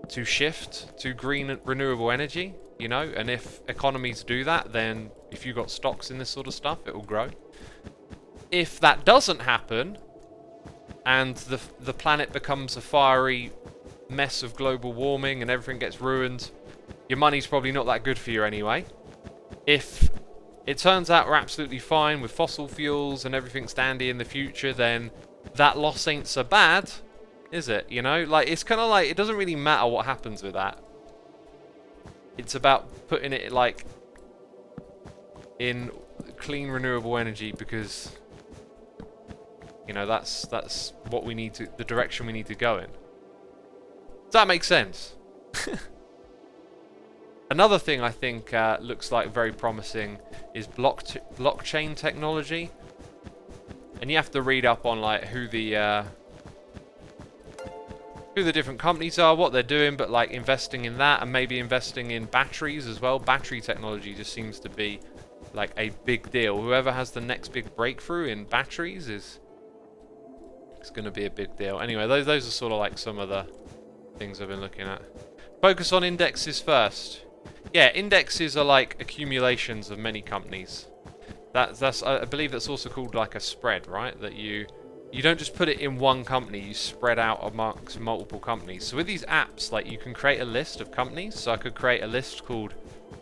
to shift to green and renewable energy, you know, and if economies do that, then if you've got stocks in this sort of stuff, it will grow. If that doesn't happen, and the planet becomes a fiery mess of global warming and everything gets ruined, your money's probably not that good for you anyway. If it turns out we're absolutely fine with fossil fuels and everything's dandy in the future, then that loss ain't so bad, is it? You know, like, it's kind of like, it doesn't really matter what happens with that. It's about putting it, like, in clean renewable energy, because, you know, that's what we need to, the direction we need to go in. Does that make sense? Another thing I think looks like very promising is blockchain technology, and you have to read up on, like, who the different companies are, what they're doing, but, like, investing in that, and maybe investing in batteries as well. Battery technology just seems to be like a big deal. Whoever has the next big breakthrough in batteries it's going to be a big deal. Anyway, those are sort of like some of the things I've been looking at. Focus on indexes first. Yeah, indexes are like accumulations of many companies. That's I believe that's also called like a spread, right? That you you don't just put it in one company, you spread out amongst multiple companies. So with these apps, like, you can create a list of companies. So I could create a list called,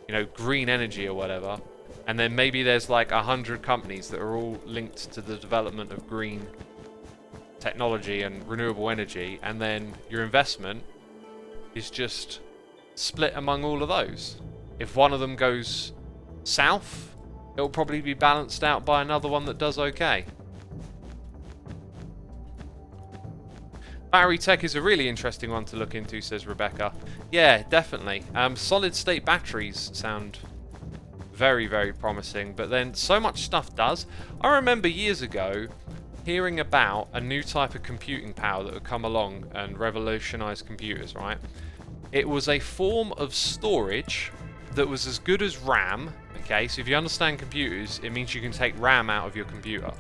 you know, green energy or whatever, and then maybe there's like 100 companies that are all linked to the development of green technology and renewable energy, and then your investment is just split among all of those. If one of them goes south, it'll probably be balanced out by another one that does okay. Battery tech is a really interesting one to look into, says Rebecca. Yeah, definitely. Solid state batteries sound very, very promising, but then so much stuff does. I remember years ago hearing about a new type of computing power that would come along and revolutionize computers, right? It was a form of storage that was as good as RAM. Okay, so if you understand computers, it means you can take RAM out of your computer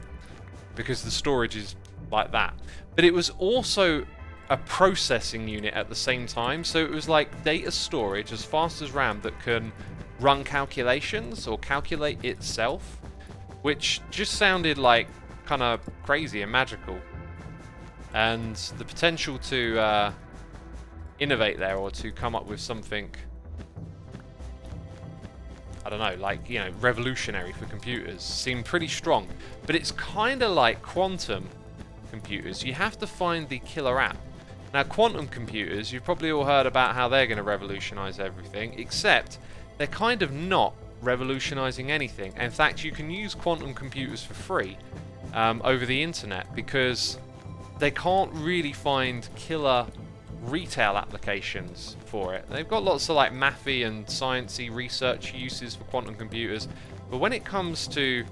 because the storage is like that. But it was also a processing unit at the same time, so it was like data storage as fast as RAM that can run calculations or calculate itself, which just sounded like kind of crazy and magical. And the potential to innovate there, or to come up with something, I don't know, like, you know, revolutionary for computers, seemed pretty strong. But it's kind of like quantum computers. You have to find the killer app. Now, quantum computers, you've probably all heard about how they're going to revolutionize everything, except they're kind of not revolutionizing anything. In fact, you can use quantum computers for free over the internet because they can't really find killer retail applications for it. They've got lots of like mathy and sciencey research uses for quantum computers, but when it comes to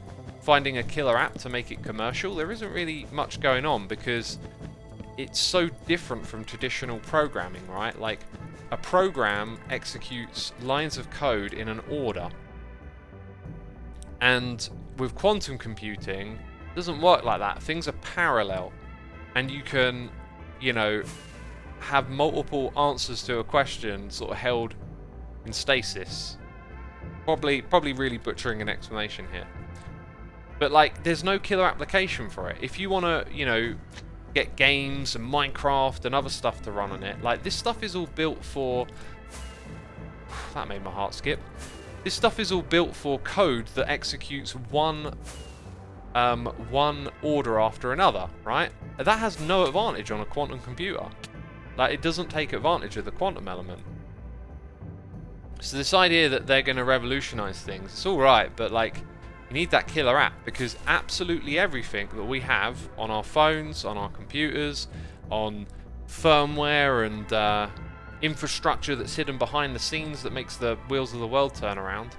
finding a killer app to make it commercial, there isn't really much going on because it's so different from traditional programming, right? Like, a program executes lines of code in an order, and with quantum computing, it doesn't work like that. Things are parallel, and you can, you know, have multiple answers to a question sort of held in stasis. Probably really butchering an explanation here. But, like, there's no killer application for it. If you want to, you know, get games and Minecraft and other stuff to run on it, like, this stuff is all built for... That made my heart skip. This stuff is all built for code that executes one order after another, right? That has no advantage on a quantum computer. Like, it doesn't take advantage of the quantum element. So this idea that they're going to revolutionize things, it's alright, but, like, you need that killer app, because absolutely everything that we have on our phones, on our computers, on firmware and infrastructure that's hidden behind the scenes that makes the wheels of the world turn around,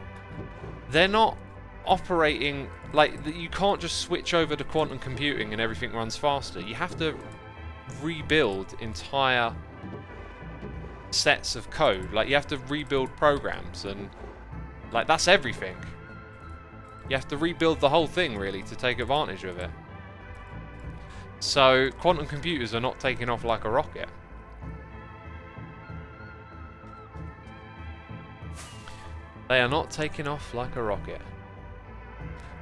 they're not operating, like, you can't just switch over to quantum computing and everything runs faster. You have to rebuild entire sets of code. Like, you have to rebuild programs, and, like, that's everything. You have to rebuild the whole thing, really, to take advantage of it. So, quantum computers are not taking off like a rocket. They are not taking off like a rocket.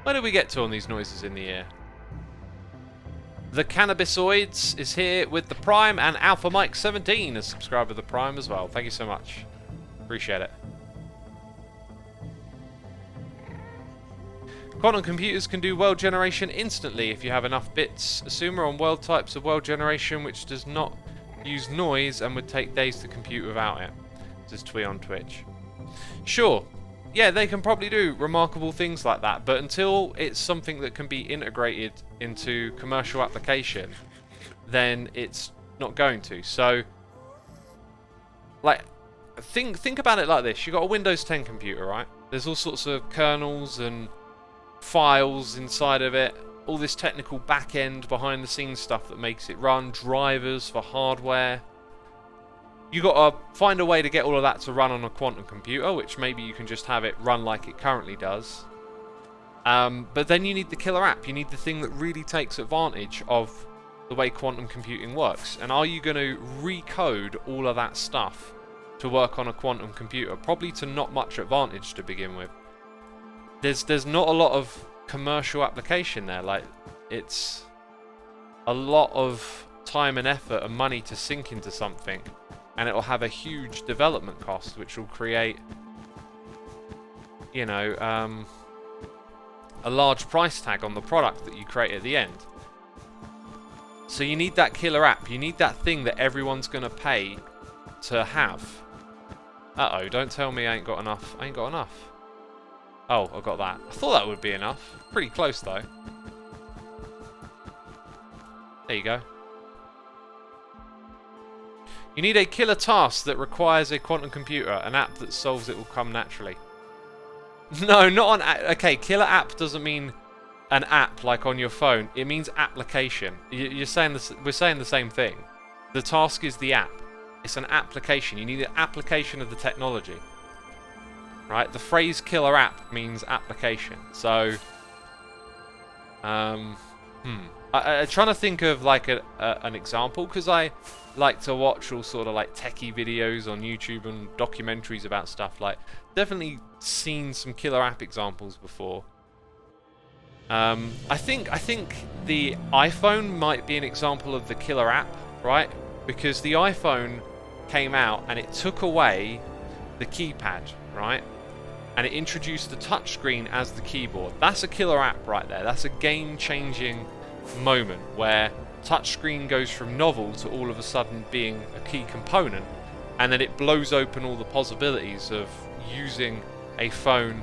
Where did we get to on these noises in the air? The Cannabisoids is here with the Prime, and Alpha Mike 17 is subscribed with the Prime as well. Thank you so much. Appreciate it. Quantum computers can do world generation instantly if you have enough bits. Xisuma on world types of world generation which does not use noise and would take days to compute without it. This is Twee on Twitch. Sure, yeah, they can probably do remarkable things like that, but until it's something that can be integrated into commercial application, then it's not going to. So, like, think about it like this. You've got a Windows 10 computer, right? There's all sorts of kernels and files inside of it, all this technical back end behind the scenes stuff that makes it run, drivers for hardware. You got to find a way to get all of that to run on a quantum computer, which maybe you can just have it run like it currently does. But then you need the killer app. You need the thing that really takes advantage of the way quantum computing works. And are you going to recode all of that stuff to work on a quantum computer? Probably to not much advantage to begin with. There's not a lot of commercial application there. Like, it's a lot of time and effort and money to sink into something, and it will have a huge development cost, which will create, you know, a large price tag on the product that you create at the end. So you need that killer app. You need that thing that everyone's going to pay to have. Uh-oh, don't tell me I ain't got enough. I ain't got enough. Oh, I got that. I thought that would be enough. Pretty close, though. There you go. You need a killer task that requires a quantum computer. An app that solves it will come naturally. No, not an... Okay, killer app doesn't mean an app like on your phone. It means application. You're saying this, we're saying the same thing. The task is the app. It's an application. You need an application of the technology. Right? The phrase killer app means application. So... I'm trying to think of like an example, because I like to watch all sort of like techie videos on YouTube and documentaries about stuff. Like, definitely seen some killer app examples before. I think the iPhone might be an example of the killer app, right? Because the iPhone came out and it took away the keypad, right? And it introduced the touchscreen as the keyboard. That's a killer app right there. That's a game-changing moment where touchscreen goes from novel to all of a sudden being a key component, and then it blows open all the possibilities of using a phone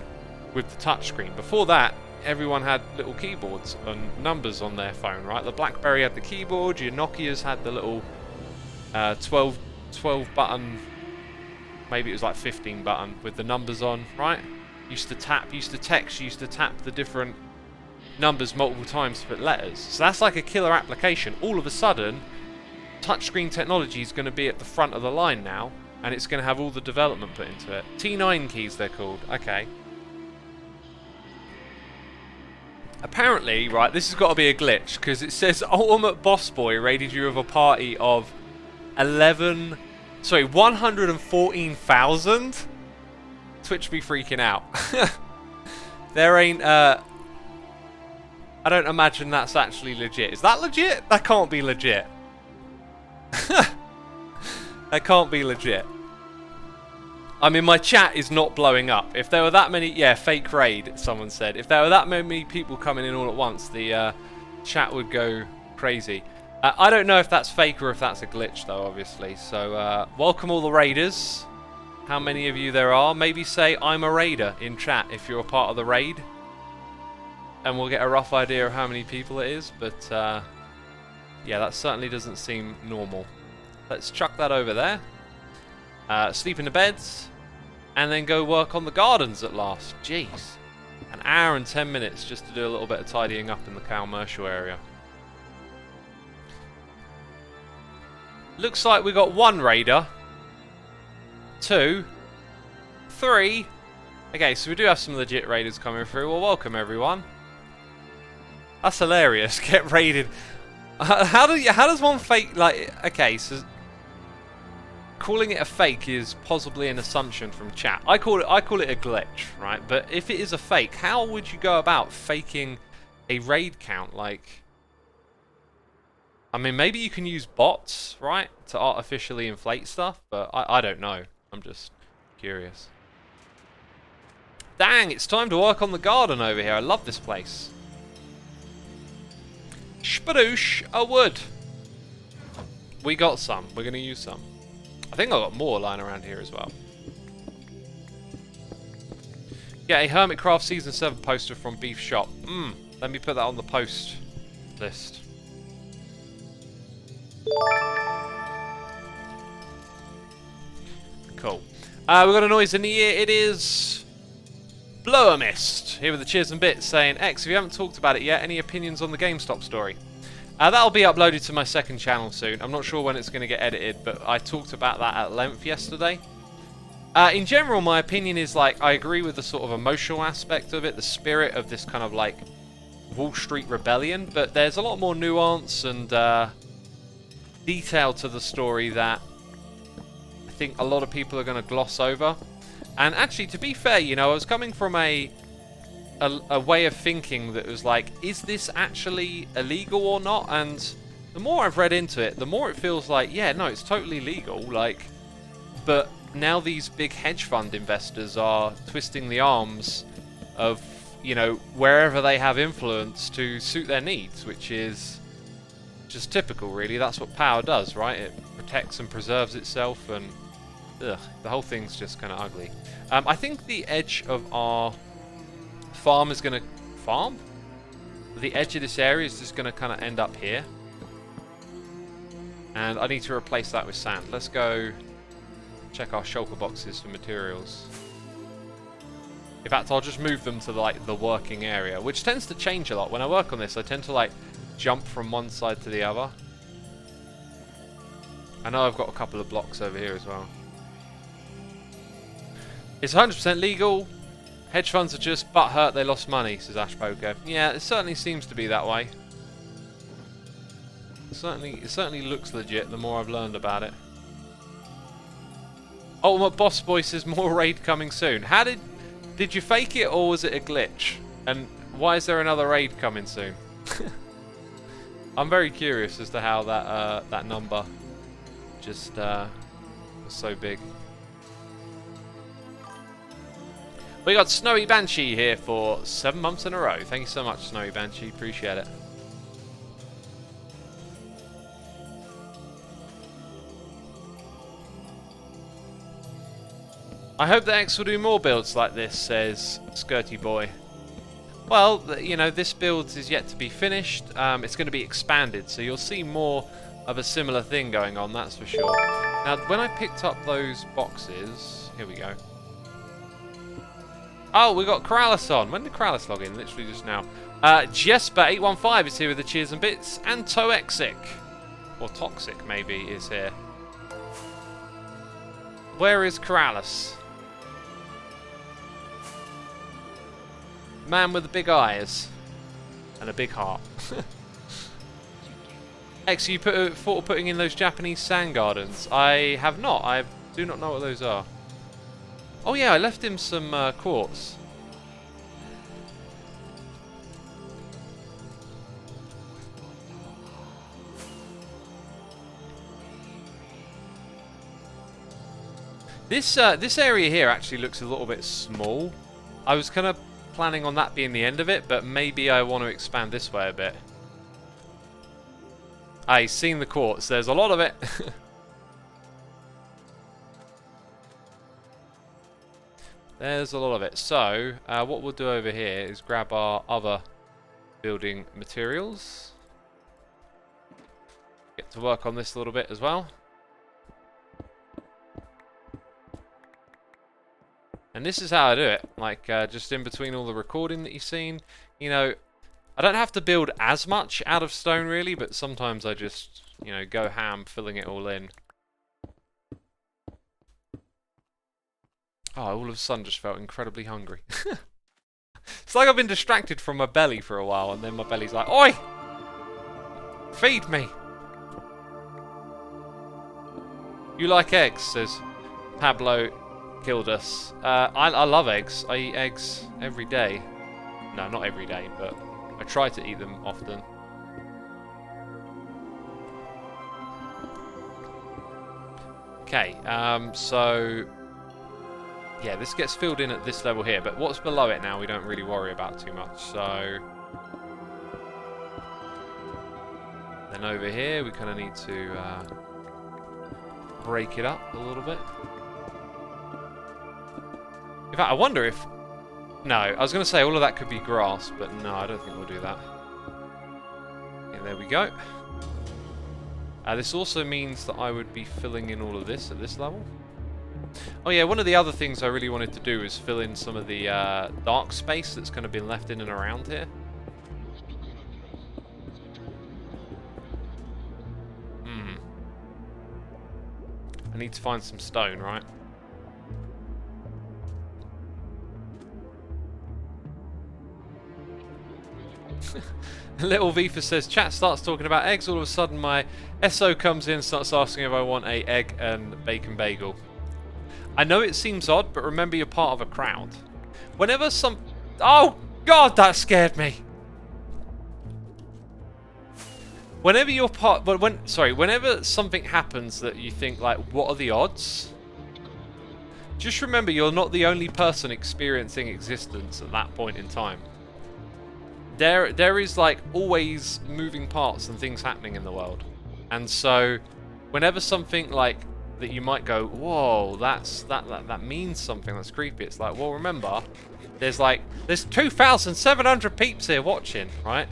with the touchscreen. Before that, everyone had little keyboards and numbers on their phone, right? The BlackBerry had the keyboard, your Nokias had the little 12 button, maybe it was like 15 button with the numbers on, right? Used to tap, used to text, used to tap the different numbers multiple times to put letters. So that's like a killer application. All of a sudden, touchscreen technology is going to be at the front of the line now, and it's going to have all the development put into it. T9 keys, they're called. Okay. Apparently, right, this has got to be a glitch, because it says Ultimate Boss Boy raided you with a party of 114,000? Twitch be freaking out. There ain't, I don't imagine that's actually legit. Is that legit? That can't be legit. That can't be legit. I mean, my chat is not blowing up. If there were that many... Yeah, fake raid, someone said. If there were that many people coming in all at once, the chat would go crazy. I don't know if that's fake or if that's a glitch, though, obviously. So, welcome all the raiders. How many of you there are? Maybe say, I'm a raider in chat if you're a part of the raid. And we'll get a rough idea of how many people it is. But, yeah, that certainly doesn't seem normal. Let's chuck that over there. Sleep in the beds. And then go work on the gardens at last. Jeez. An hour and 10 minutes just to do a little bit of tidying up in the commercial area. Looks like we got 1 raider. 2. 3. Okay, so we do have some legit raiders coming through. Well, welcome everyone. That's hilarious. Get raided. How does one fake, like, okay, so calling it a fake is possibly an assumption from chat. I call it a glitch, right? But if it is a fake, how would you go about faking a raid count? Like, I mean, maybe you can use bots, right, to artificially inflate stuff, but I don't know. I'm just curious. Dang, it's time to work on the garden over here. I love this place. Spadoosh, a wood. We got some. We're going to use some. I think I got more lying around here as well. Get a Hermitcraft Season 7 poster from Beef Shop. Let me put that on the post list. Cool. We've got a noise in the ear. It is Blower Mist here with the cheers and bits saying, X, if you haven't talked about it yet, any opinions on the GameStop story? That'll be uploaded to my second channel soon. I'm not sure when it's going to get edited, but I talked about that at length yesterday. In general, my opinion is, like, I agree with the sort of emotional aspect of it, the spirit of this kind of, like, Wall Street rebellion, but there's a lot more nuance and detail to the story that I think a lot of people are going to gloss over. And actually, to be fair, you know, I was coming from a way of thinking that was like, is this actually illegal or not? And the more I've read into it, the more it feels like, yeah, no, it's totally legal, like, but now these big hedge fund investors are twisting the arms of, you know, wherever they have influence to suit their needs, which is just typical, really. That's what power does, right? It protects and preserves itself, and ugh, the whole thing's just kind of ugly. I think the edge of our farm is going to... Farm? The edge of this area is just going to kind of end up here. And I need to replace that with sand. Let's go check our shulker boxes for materials. In fact, I'll just move them to like the working area, which tends to change a lot. When I work on this, I tend to like jump from one side to the other. I know I've got a couple of blocks over here as well. It's 100% legal. Hedge funds are just butthurt they lost money, says Ash Poker. Yeah, it certainly seems to be that way. It certainly looks legit the more I've learned about it. Ultimate Boss Boy says more raid coming soon. How did you fake it, or was it a glitch? And why is there another raid coming soon? I'm very curious as to how that number just was so big. We got Snowy Banshee here for 7 months in a row. Thank you so much, Snowy Banshee. Appreciate it. I hope that X will do more builds like this, says Skirty Boy. Well, you know, this build is yet to be finished. It's going to be expanded, so you'll see more of a similar thing going on, that's for sure. Now, when I picked up those boxes... Here we go. Oh, we got Corrales on. When did Corrales log in? Literally just now. Jesper815 is here with the cheers and bits. And Toexic, or Toxic maybe, is here. Where is Corrales? Man with the big eyes. And a big heart. X, you thought of putting in those Japanese sand gardens? I have not. I do not know what those are. Oh yeah, I left him some quartz. This area here actually looks a little bit small. I was kind of planning on that being the end of it, but maybe I want to expand this way a bit. I've seen the quartz. There's a lot of it. There's a lot of it. So, what we'll do over here is grab our other building materials. Get to work on this a little bit as well. And this is how I do it. Like, just in between all the recording that you've seen. You know, I don't have to build as much out of stone, really, but sometimes I just, you know, go ham filling it all in. Oh, all of a sudden just felt incredibly hungry. It's like I've been distracted from my belly for a while, and then my belly's like, oi! Feed me! You like eggs, says Pablo killed us. I love eggs. I eat eggs every day. No, not every day, but I try to eat them often. Okay, so... yeah, this gets filled in at this level here, but what's below it now we don't really worry about too much, so... then over here we kind of need to break it up a little bit. In fact, I wonder if... no, I was going to say all of that could be grass, but no, I don't think we'll do that. Yeah, there we go. This also means that I would be filling in all of this at this level. Oh yeah, one of the other things I really wanted to do is fill in some of the dark space that's kind of been left in and around here. I need to find some stone, right? Little Vifa says, chat starts talking about eggs, all of a sudden my SO comes in and starts asking if I want a egg and bacon bagel. I know it seems odd, but remember you're part of a crowd. Whenever some... oh, God, that scared me. whenever you're part, but whenever something happens that you think like, what are the odds? Just remember, you're not the only person experiencing existence at that point in time. There is like always moving parts and things happening in the world, and so whenever something like that you might go, whoa, that means something, that's creepy. It's like, well, remember, there's 2,700 peeps here watching, right?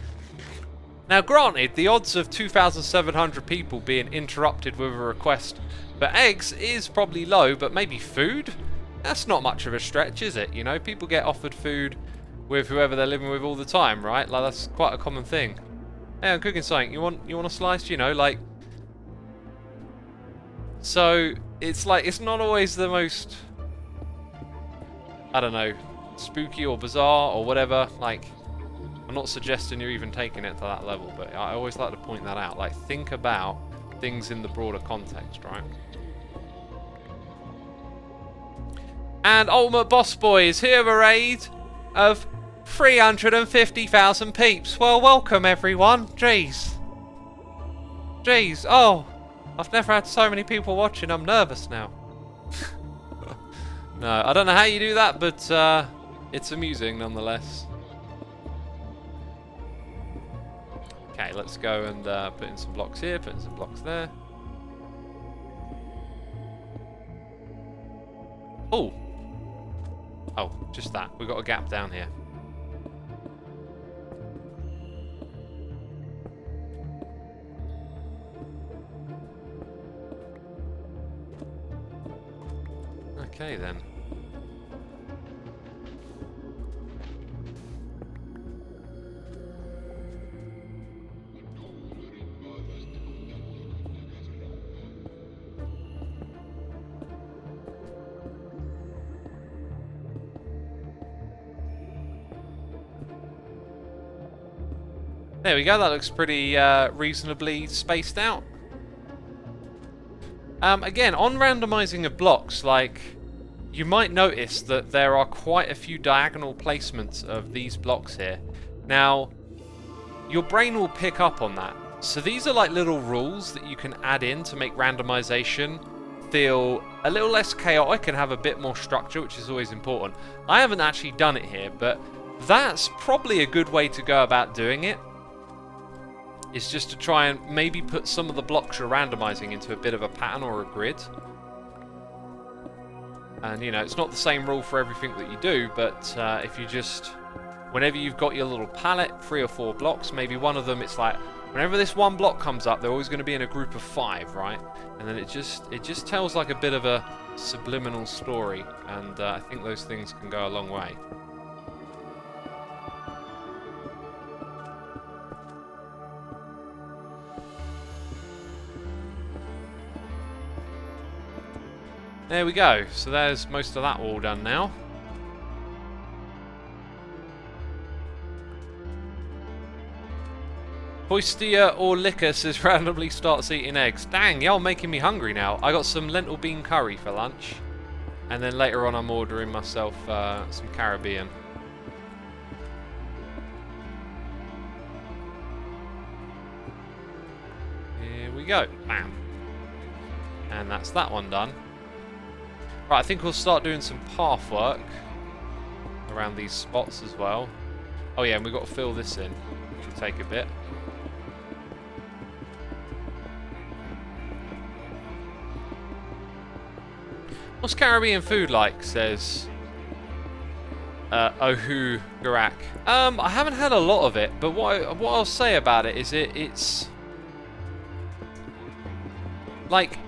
Now, granted, the odds of 2,700 people being interrupted with a request for eggs is probably low, but maybe food? That's not much of a stretch, is it? You know, people get offered food with whoever they're living with all the time, right? Like, that's quite a common thing. Hey, I'm cooking something. You want a slice? You know, like... So, it's like, it's not always the most... I don't know, spooky or bizarre or whatever. Like, I'm not suggesting you're even taking it to that level, but I always like to point that out. Like, think about things in the broader context, right? And Ultimate Boss Boy is here with a raid of 350,000 peeps. Well, welcome everyone. Jeez. Oh, I've never had so many people watching. I'm nervous now. No, I don't know how you do that, but it's amusing nonetheless. Okay, let's go and put in some blocks here, put in some blocks there. Oh. Oh, just that. We've got a gap down here. Okay then. There we go, that looks pretty reasonably spaced out. Again, on randomizing of blocks, like, you might notice that there are quite a few diagonal placements of these blocks here. Now, your brain will pick up on that. So these are like little rules that you can add in to make randomization feel a little less chaotic and have a bit more structure, which is always important. I haven't actually done it here, but that's probably a good way to go about doing it. Is just to try and maybe put some of the blocks you're randomizing into a bit of a pattern or a grid. And, you know, it's not the same rule for everything that you do, but if you just... Whenever you've got your little palette, 3 or 4 blocks, maybe one of them, it's like, whenever this one block comes up, they're always going to be in a group of 5, right? And then it just tells like a bit of a subliminal story, and I think those things can go a long way. There we go. So there's most of that all done now. Hoistia or Liquor says randomly starts eating eggs. Dang, y'all making me hungry now. I got some lentil bean curry for lunch. And then later on I'm ordering myself some Caribbean. Here we go. Bam. And that's that one done. Right, I think we'll start doing some path work around these spots as well. Oh yeah, and we've got to fill this in, which will take a bit. What's Caribbean food like, says Ohu Garak. I haven't had a lot of it, but what I'll say about it is it's like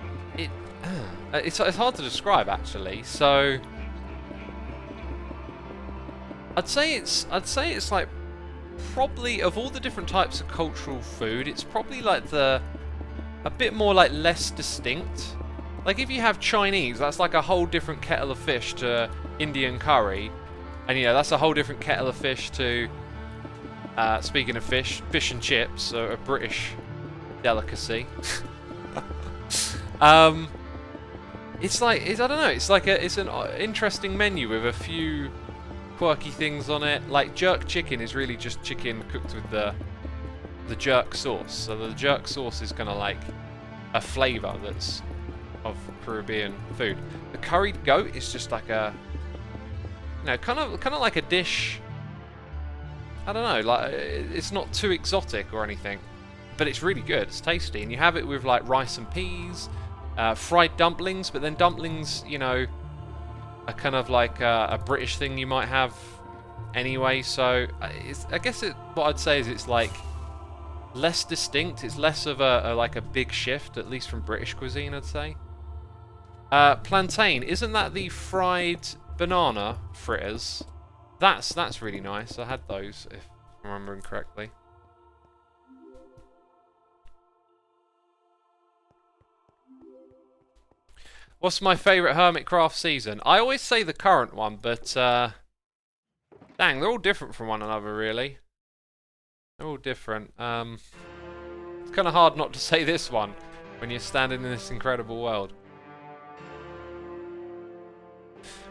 it's hard to describe actually. So I'd say it's like probably of all the different types of cultural food, it's probably like a bit more like less distinct. Like if you have Chinese, that's like a whole different kettle of fish to Indian curry, and you know that's a whole different kettle of fish to speaking of fish and chips, a British delicacy. It's like I don't know. It's an interesting menu with a few quirky things on it. Like jerk chicken is really just chicken cooked with the the jerk sauce. So the jerk sauce is kind of like a flavour that's of Caribbean food. The curried goat is just like a, you know, kind of like a dish. I don't know, like it's not too exotic or anything, but it's really good. It's tasty, and you have it with like rice and peas, fried dumplings. But then dumplings, you know, are kind of like a British thing you might have anyway. So I guess what I'd say is it's like less distinct. It's less of like a big shift, at least from British cuisine, I'd say. Plantain, isn't that the fried banana fritters? That's really nice. I had those, if I'm remembering correctly. What's my favourite Hermitcraft season? I always say the current one, but dang, they're all different from one another, really. They're all different. It's kind of hard not to say this one when you're standing in this incredible world.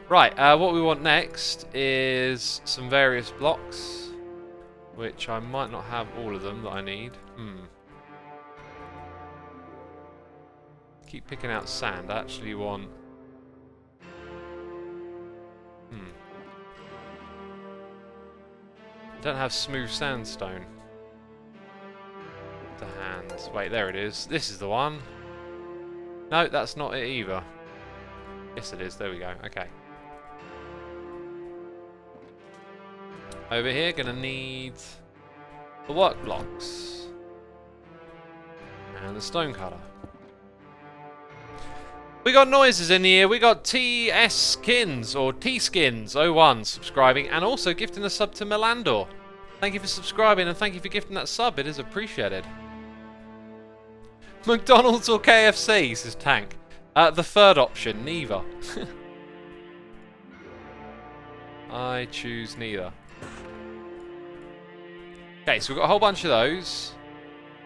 Right, what we want next is some various blocks, which I might not have all of them that I need. Keep picking out sand. I actually want... I don't have smooth sandstone to hand. Wait, there it is. This is the one. No, that's not it either. Yes, it is. There we go. Okay. Over here, gonna need the work blocks and the stone cutter. We got noises in here. We got TS Skins or T Skins 01 subscribing and also gifting a sub to Melandor. Thank you for subscribing and thank you for gifting that sub. It is appreciated. McDonald's or KFC, says Tank. The third option, neither. I choose neither. Okay, so we've got a whole bunch of those.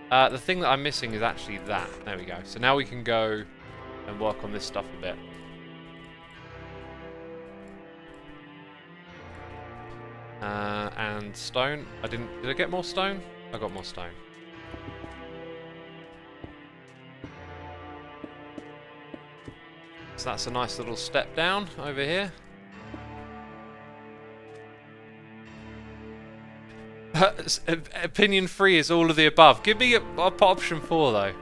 The thing that I'm missing is actually that. There we go. So now we can go and work on this stuff a bit. And stone. Did I get more stone? I got more stone. So that's a nice little step down over here. Opinion 3 is all of the above. Give me option 4 though.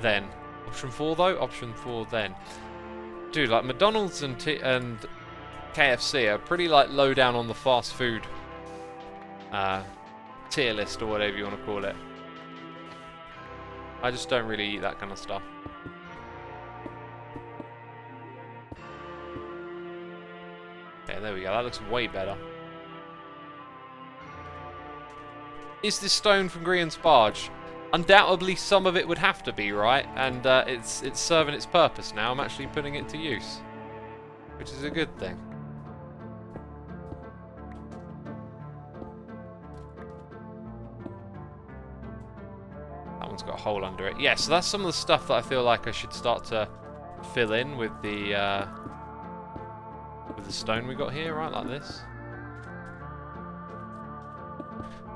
Then. Option 4 though? Option 4 then. Dude, like McDonald's and KFC are pretty like low down on the fast food tier list or whatever you want to call it. I just don't really eat that kind of stuff. Okay, there we go. That looks way better. Is this stone from Grian's barge? Undoubtedly, some of it would have to be, right? And it's serving its purpose now. I'm actually putting it to use, which is a good thing. That one's got a hole under it. Yeah, so that's some of the stuff that I feel like I should start to fill in with the stone we got here, right? Like this.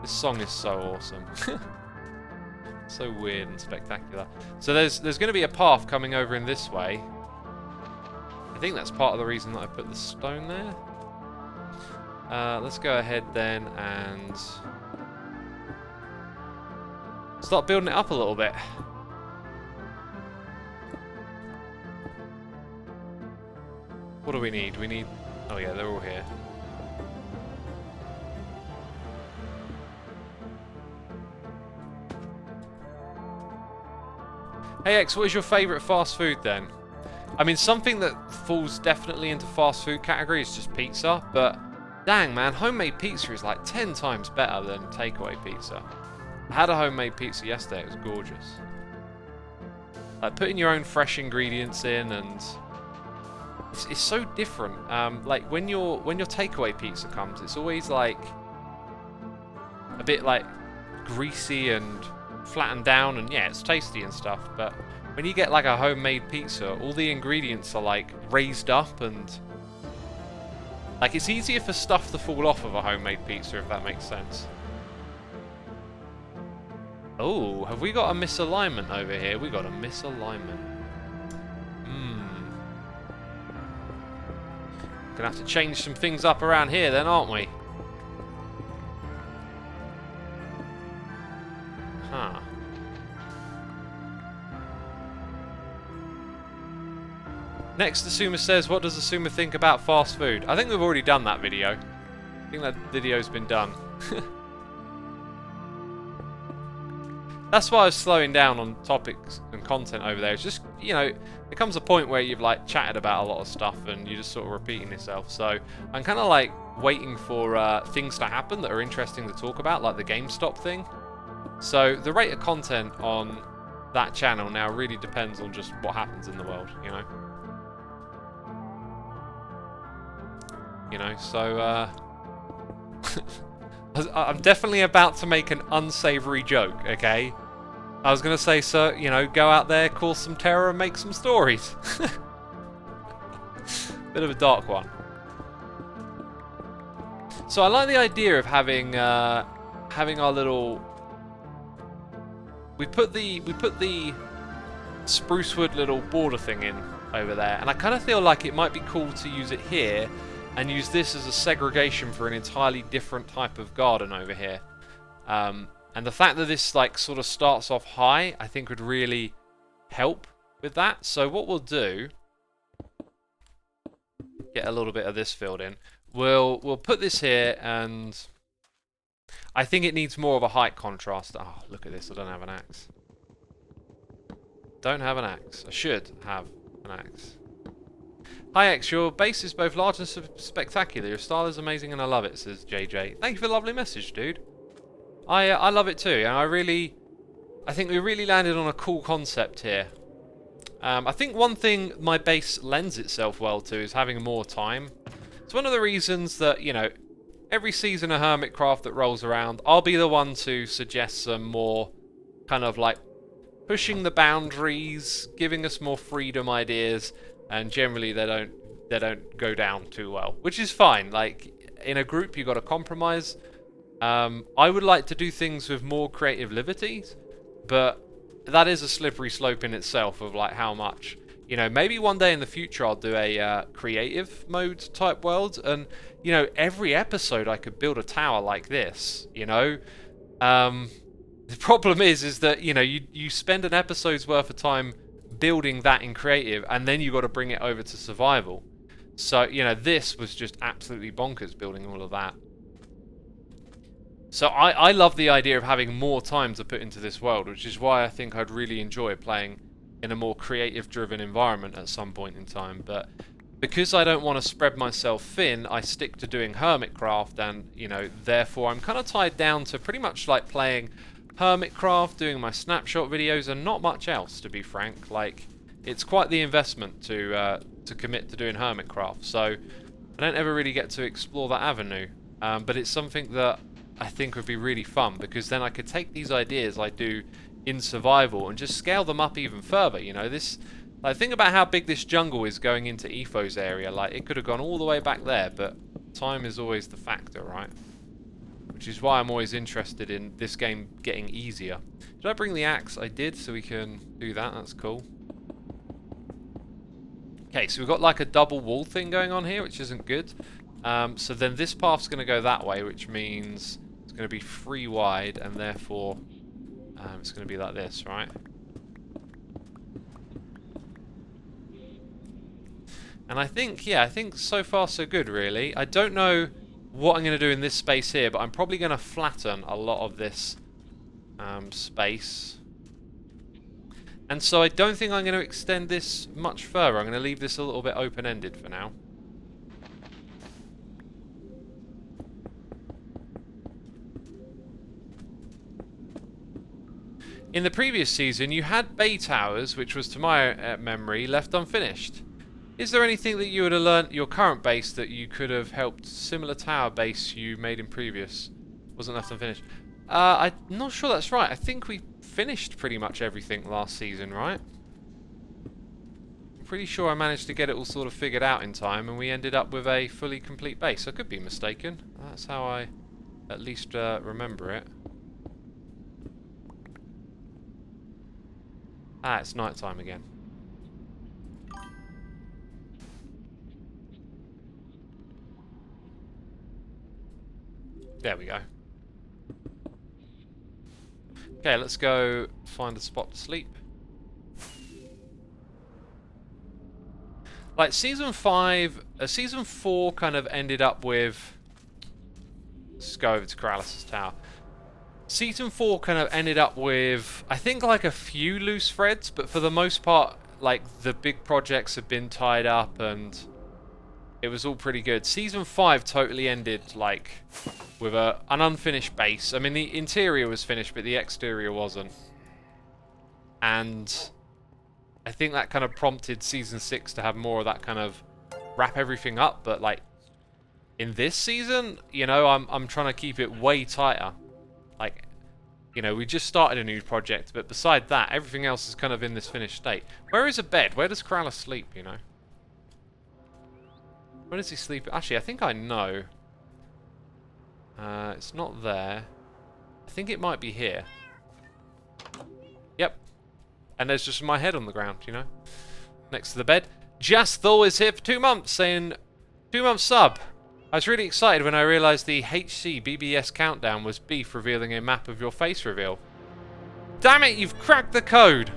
This song is so awesome. So weird and spectacular. So there's going to be a path coming over in this way. I think that's part of the reason that I put the stone there. Let's go ahead then and start building it up a little bit. What do we need? We need... Oh yeah, they're all here. Hey X, what is your favourite fast food then? I mean, something that falls definitely into fast food category is just pizza, but dang man, homemade pizza is like 10 times better than takeaway pizza. I had a homemade pizza yesterday, it was gorgeous. Like putting your own fresh ingredients in, and it's so different. Like when your takeaway pizza comes, it's always like a bit like greasy and flattened down, and yeah, it's tasty and stuff, but when you get like a homemade pizza, all the ingredients are like raised up, and like it's easier for stuff to fall off of a homemade pizza, if that makes sense. Oh, have we got a misalignment over here? We got a misalignment. Gonna have to change some things up around here then, aren't we? Huh. Next, Xisuma says, what does Xisuma think about fast food? I think we've already done that video. I think that video's been done. That's why I was slowing down on topics and content over there. It's just, you know, there comes a point where you've like chatted about a lot of stuff and you're just sort of repeating yourself. So I'm kind of like waiting for things to happen that are interesting to talk about, like the GameStop thing. So the rate of content on that channel now really depends on just what happens in the world, you know. So I'm definitely about to make an unsavory joke, okay? I was going to say, so, you know, go out there, cause some terror and make some stories. Bit of a dark one. So I like the idea of having our little... We put the spruce wood little border thing in over there, and I kind of feel like it might be cool to use it here and use this as a segregation for an entirely different type of garden over here. And the fact that this like sort of starts off high, I think would really help with that. So what we'll do, get a little bit of this filled in. We'll put this here, and I think it needs more of a height contrast. Oh, look at this, I don't have an axe. Don't have an axe. I should have an axe. Hi X, your base is both large and spectacular. Your style is amazing and I love it, says JJ. Thank you for the lovely message, dude. I love it too, and I think we really landed on a cool concept here. I think one thing my base lends itself well to is having more time. It's one of the reasons that, you know, every season of Hermitcraft that rolls around, I'll be the one to suggest some more kind of like pushing the boundaries, giving us more freedom ideas, and generally they don't go down too well, which is fine. Like in a group, you got to compromise. I would like to do things with more creative liberties, but that is a slippery slope in itself of like how much, you know, maybe one day in the future I'll do a creative mode type world, and you know, every episode I could build a tower like this, you know. The problem is that, you know, you spend an episode's worth of time building that in creative, and then you got to bring it over to survival. So, you know, this was just absolutely bonkers building all of that. So I love the idea of having more time to put into this world, which is why I think I'd really enjoy playing in a more creative-driven environment at some point in time. But because I don't want to spread myself thin, I stick to doing Hermitcraft, and, you know, therefore I'm kind of tied down to pretty much like playing Hermitcraft, doing my snapshot videos, and not much else, to be frank. Like, it's quite the investment to commit to doing Hermitcraft, so I don't ever really get to explore that avenue. But it's something that I think would be really fun, because then I could take these ideas I do in survival and just scale them up even further. You know, this, like, think about how big this jungle is going into Etho's area. Like, it could have gone all the way back there, but time is always the factor, right? Which is why I'm always interested in this game getting easier. Did I bring the axe? I did, so we can do that. That's cool. Okay, so we've got like a double wall thing going on here, which isn't good. So then this path's going to go that way, which means it's going to be 3 wide, and therefore it's going to be like this, right? And I think, yeah, I think so far so good, really. I don't know what I'm going to do in this space here, but I'm probably going to flatten a lot of this space. And so I don't think I'm going to extend this much further. I'm going to leave this a little bit open-ended for now. In the previous season, you had bay towers, which was, to my memory, left unfinished. Is there anything that you would have learnt your current base that you could have helped similar tower base you made in previous? Wasn't left unfinished. I'm not sure that's right. I think we finished pretty much everything last season, right? I'm pretty sure I managed to get it all sort of figured out in time, and we ended up with a fully complete base. I could be mistaken. That's how I at least remember it. Ah, it's night time again. There we go. Okay, let's go find a spot to sleep. Like season 4 kind of ended up with... Let's go over to Corrales' tower. Season 4 kind of ended up with, I think, like a few loose threads, but for the most part, like the big projects have been tied up and it was all pretty good. Season 5 totally ended like with an unfinished base. I mean, the interior was finished, but the exterior wasn't. And I think that kind of prompted Season 6 to have more of that kind of wrap everything up. But like in this season, you know, I'm trying to keep it way tighter. Like, you know, we just started a new project, but beside that, everything else is kind of in this finished state. Where is a bed? Where does Corrales sleep, you know? Where does he sleep? Actually, I think I know. It's not there. I think it might be here. Yep. And there's just my head on the ground, you know? Next to the bed. Just Thor is here for 2 months, saying 2 months sub. I was really excited when I realised the HC BBS countdown was Beef revealing a map of your face reveal. Damn it, you've cracked the code!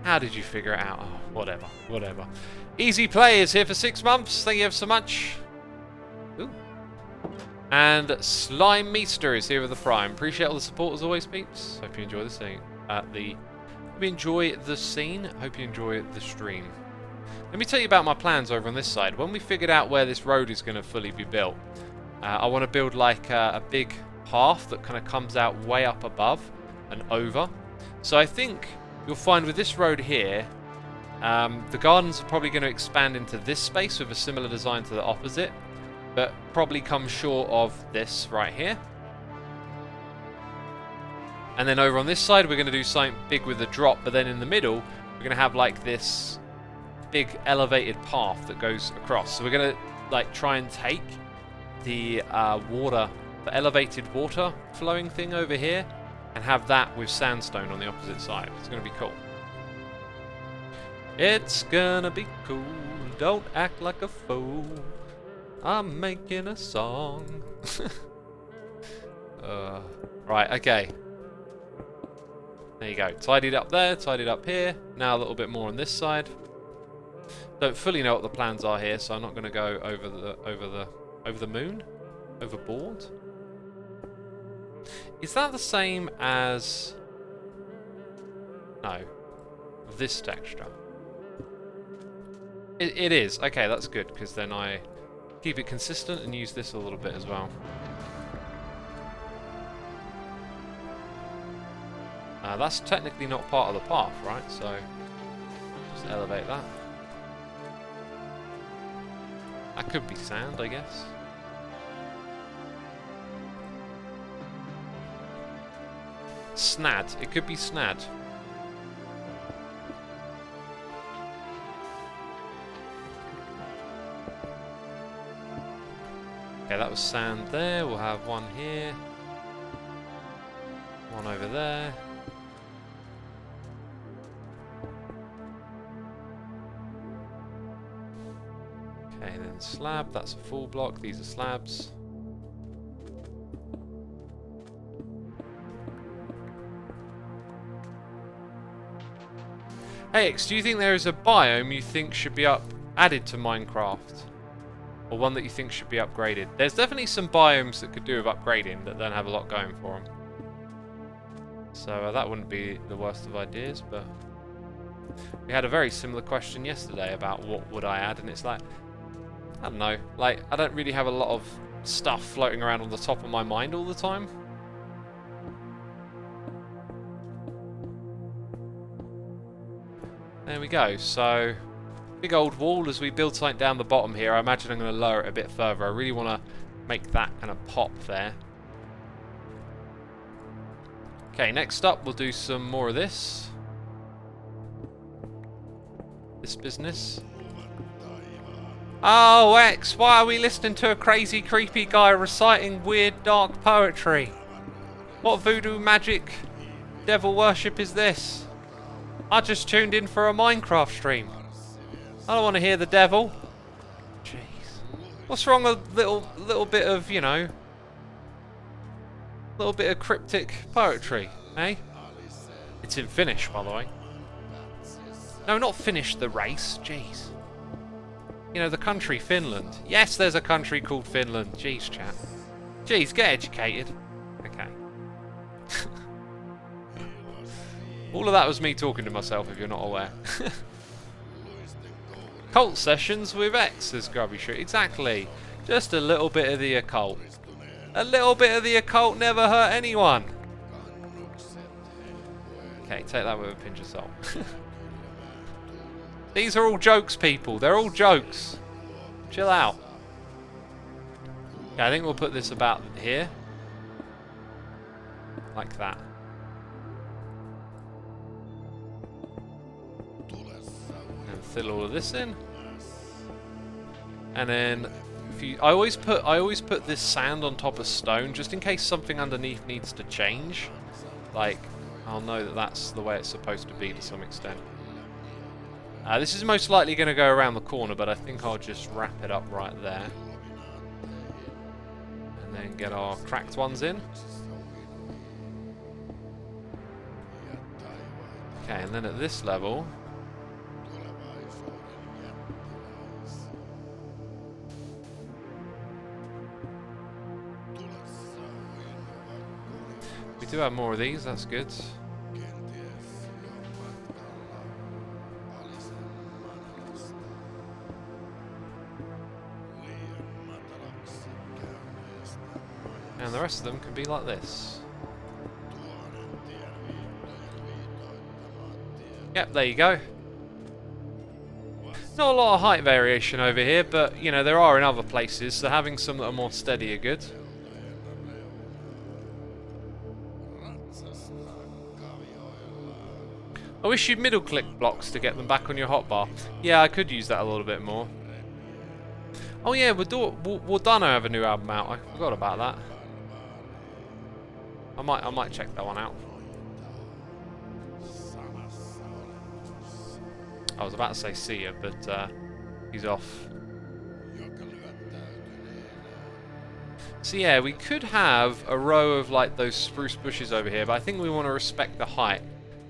How did you figure it out? Oh, whatever, whatever. Easy Play is here for 6 months. Thank you ever so much. Ooh. And Slime Meester is here with the Prime. Appreciate all the support as always, peeps. Hope you enjoy the scene. Hope you enjoy the scene. Hope you enjoy the stream. Let me tell you about my plans over on this side. When we figured out where this road is going to fully be built, I want to build like a big path that kind of comes out way up above and over. So I think you'll find with this road here, the gardens are probably going to expand into this space with a similar design to the opposite, but probably come short of this right here. And then over on this side, we're going to do something big with the drop, but then in the middle, we're going to have like this big elevated path that goes across. So we're going to like try and take the water, the elevated water flowing thing over here, and have that with sandstone on the opposite side. It's going to be cool. It's gonna be cool. Don't act like a fool. I'm making a song. Right, okay. There you go. Tidied up there, tidied up here. Now a little bit more on this side. Don't fully know what the plans are here, so I'm not going to go over the moon, overboard. Is that the same as? No, this texture. It is. Okay, that's good because then I keep it consistent and use this a little bit as well. That's technically not part of the path, right? So just elevate that. That could be sand, I guess. Snad. It could be snad. Okay, that was sand there. We'll have one here. One over there. Okay, then slab. That's a full block. These are slabs. Hey X, do you think there is a biome you think should be added to Minecraft? Or one that you think should be upgraded? There's definitely some biomes that could do with upgrading that don't have a lot going for them. So that wouldn't be the worst of ideas, but... We had a very similar question yesterday about what would I add, and it's like... I don't know, like, I don't really have a lot of stuff floating around on the top of my mind all the time. There we go, so big old wall as we build something down the bottom here. I imagine I'm going to lower it a bit further. I really want to make that kind of pop there. Okay, next up we'll do some more of this. This business. Oh, X, why are we listening to a crazy, creepy guy reciting weird, dark poetry? What voodoo magic devil worship is this? I just tuned in for a Minecraft stream. I don't want to hear the devil. Jeez. What's wrong with a little bit of, you know, little bit of cryptic poetry, eh? It's in Finnish, by the way. No, not Finnish, the race. Jeez. You know, the country Finland. Yes, there's a country called Finland. Jeez, chat. Jeez, get educated. Okay. All of that was me talking to myself, if you're not aware. Cult sessions with X, says Grubby Shoot. Exactly. Just a little bit of the occult. A little bit of the occult never hurt anyone. Okay, take that with a pinch of salt. These are all jokes, people. They're all jokes. Chill out. Yeah, I think we'll put this about here. Like that. And fill all of this in. And then I always put this sand on top of stone just in case something underneath needs to change. Like, I'll know that that's the way it's supposed to be to some extent. This is most likely going to go around the corner, but I think I'll just wrap it up right there. And then get our cracked ones in. Okay, and then at this level... we do have more of these, that's good. And the rest of them can be like this. Yep, there you go. Not a lot of height variation over here, but, you know, there are in other places, so having some that are more steady are good. I wish you'd middle click blocks to get them back on your hotbar. Yeah, I could use that a little bit more. Oh yeah, we'll Dano have a new album out. I forgot about that. I might check that one out. I was about to say see ya, but he's off. So yeah, we could have a row of like those spruce bushes over here, but I think we want to respect the height.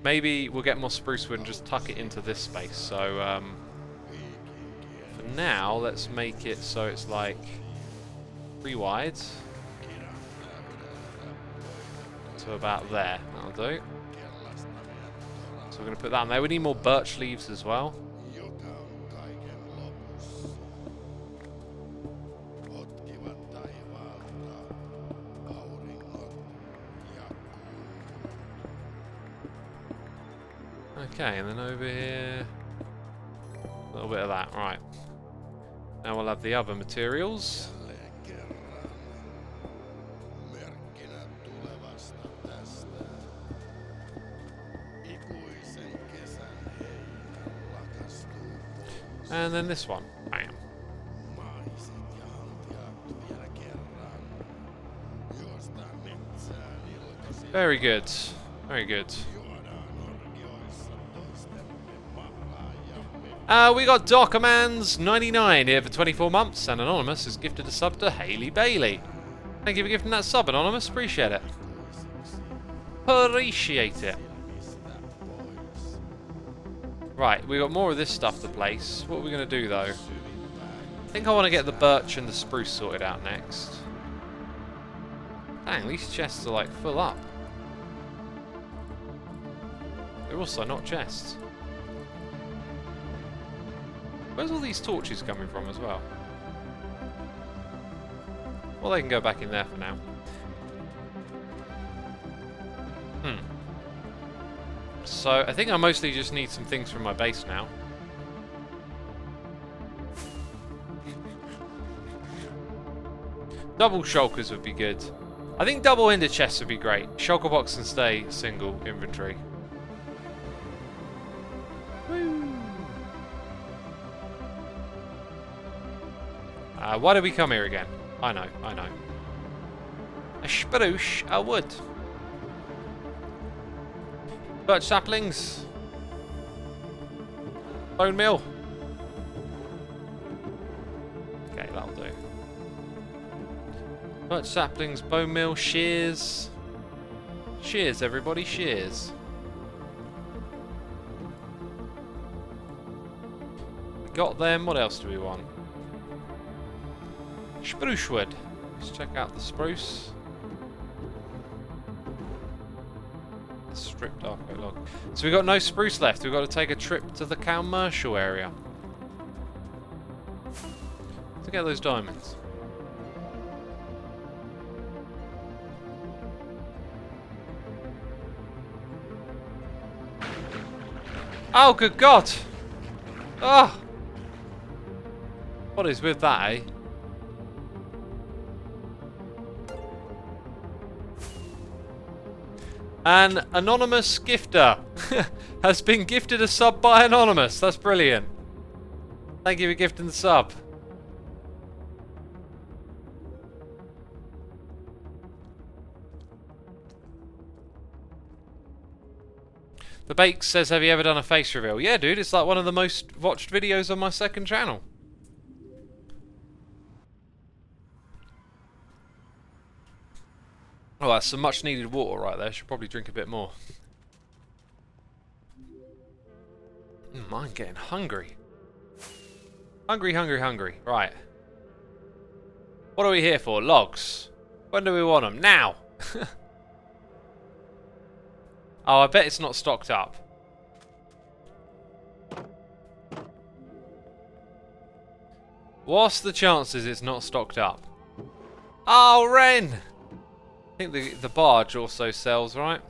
Maybe we'll get more spruce wood and just tuck it into this space. So for now, let's make it so it's like 3 wide. So about there, that'll do. So we're going to put that in there. We need more birch leaves as well. Okay, and then over here, a little bit of that, right. Now we'll have the other materials. And then this one, bam. Very good, very good. We got Dockermans99 here for 24 months, and Anonymous has gifted a sub to Hayley Bailey. Thank you for gifting that sub, Anonymous. Appreciate it. Appreciate it. Right, we got more of this stuff to place. What are we going to do, though? I think I want to get the birch and the spruce sorted out next. Dang, these chests are, like, full up. They're also not chests. Where's all these torches coming from as well? Well, they can go back in there for now. So, I think I mostly just need some things from my base now. Double shulkers would be good. I think double ender chests would be great. Shulker box and stay single inventory. Woo! Why did we come here again? I know. A spruce, a wood. Birch saplings. Bone meal. Okay, that'll do. Birch saplings, bone meal, shears. Shears, everybody, shears. We got them. What else do we want? Spruce wood. Let's check out the spruce. Stripped arco log. So we got no spruce left. We've got to take a trip to the commercial area to get those diamonds. Oh, good God! Oh! What is with that, eh? An anonymous gifter has been gifted a sub by Anonymous. That's brilliant. Thank you for gifting the sub. The Bakes says, have you ever done a face reveal? Yeah, dude, it's like one of the most watched videos on my second channel. Oh, that's some much needed water right there. Should probably drink a bit more. I'm getting hungry. Hungry, hungry, hungry. Right. What are we here for? Logs. When do we want them? Now! Oh, I bet it's not stocked up. What's the chances it's not stocked up? Oh, Ren! I think the barge also sells, right?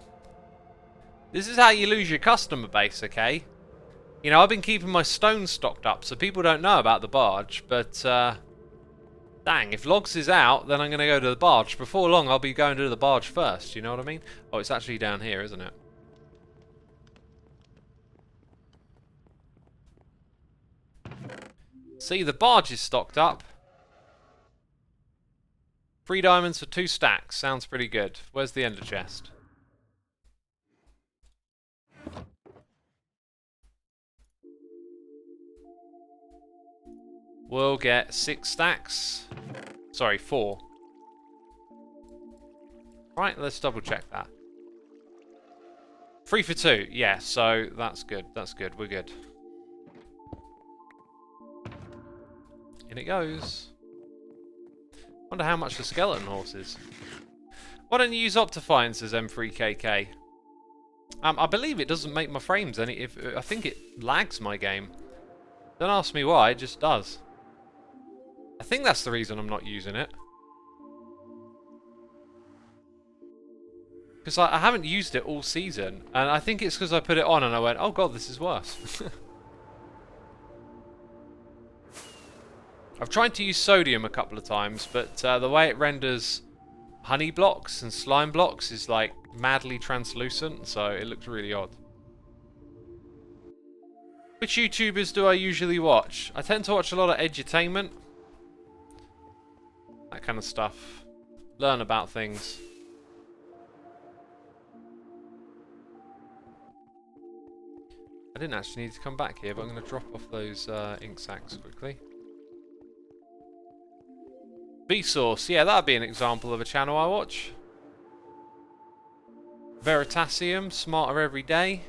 This is how you lose your customer base, okay? You know, I've been keeping my stone stocked up so people don't know about the barge, but dang, if logs is out, then I'm going to go to the barge. Before long, I'll be going to the barge first, you know what I mean? Oh, it's actually down here, isn't it? See, the barge is stocked up. 3 diamonds for 2 stacks. Sounds pretty good. Where's the ender chest? We'll get 6 stacks. Sorry, 4. Right, let's double check that. 3 for 2. Yeah, so that's good. That's good. We're good. In it goes. Wonder how much the skeleton horse is. Why don't you use Optifine, says M3KK. I believe it doesn't make my frames any. I think it lags my game. Don't ask me why, it just does. I think that's the reason I'm not using it. Because I haven't used it all season. And I think it's because I put it on and I went, oh god, this is worse. I've tried to use sodium a couple of times, but the way it renders honey blocks and slime blocks is like madly translucent, so it looks really odd. Which YouTubers do I usually watch? I tend to watch a lot of edutainment. That kind of stuff. Learn about things. I didn't actually need to come back here, but I'm going to drop off those ink sacks quickly. Vsauce, yeah, that'd be an example of a channel I watch. Veritasium, Smarter Every Day.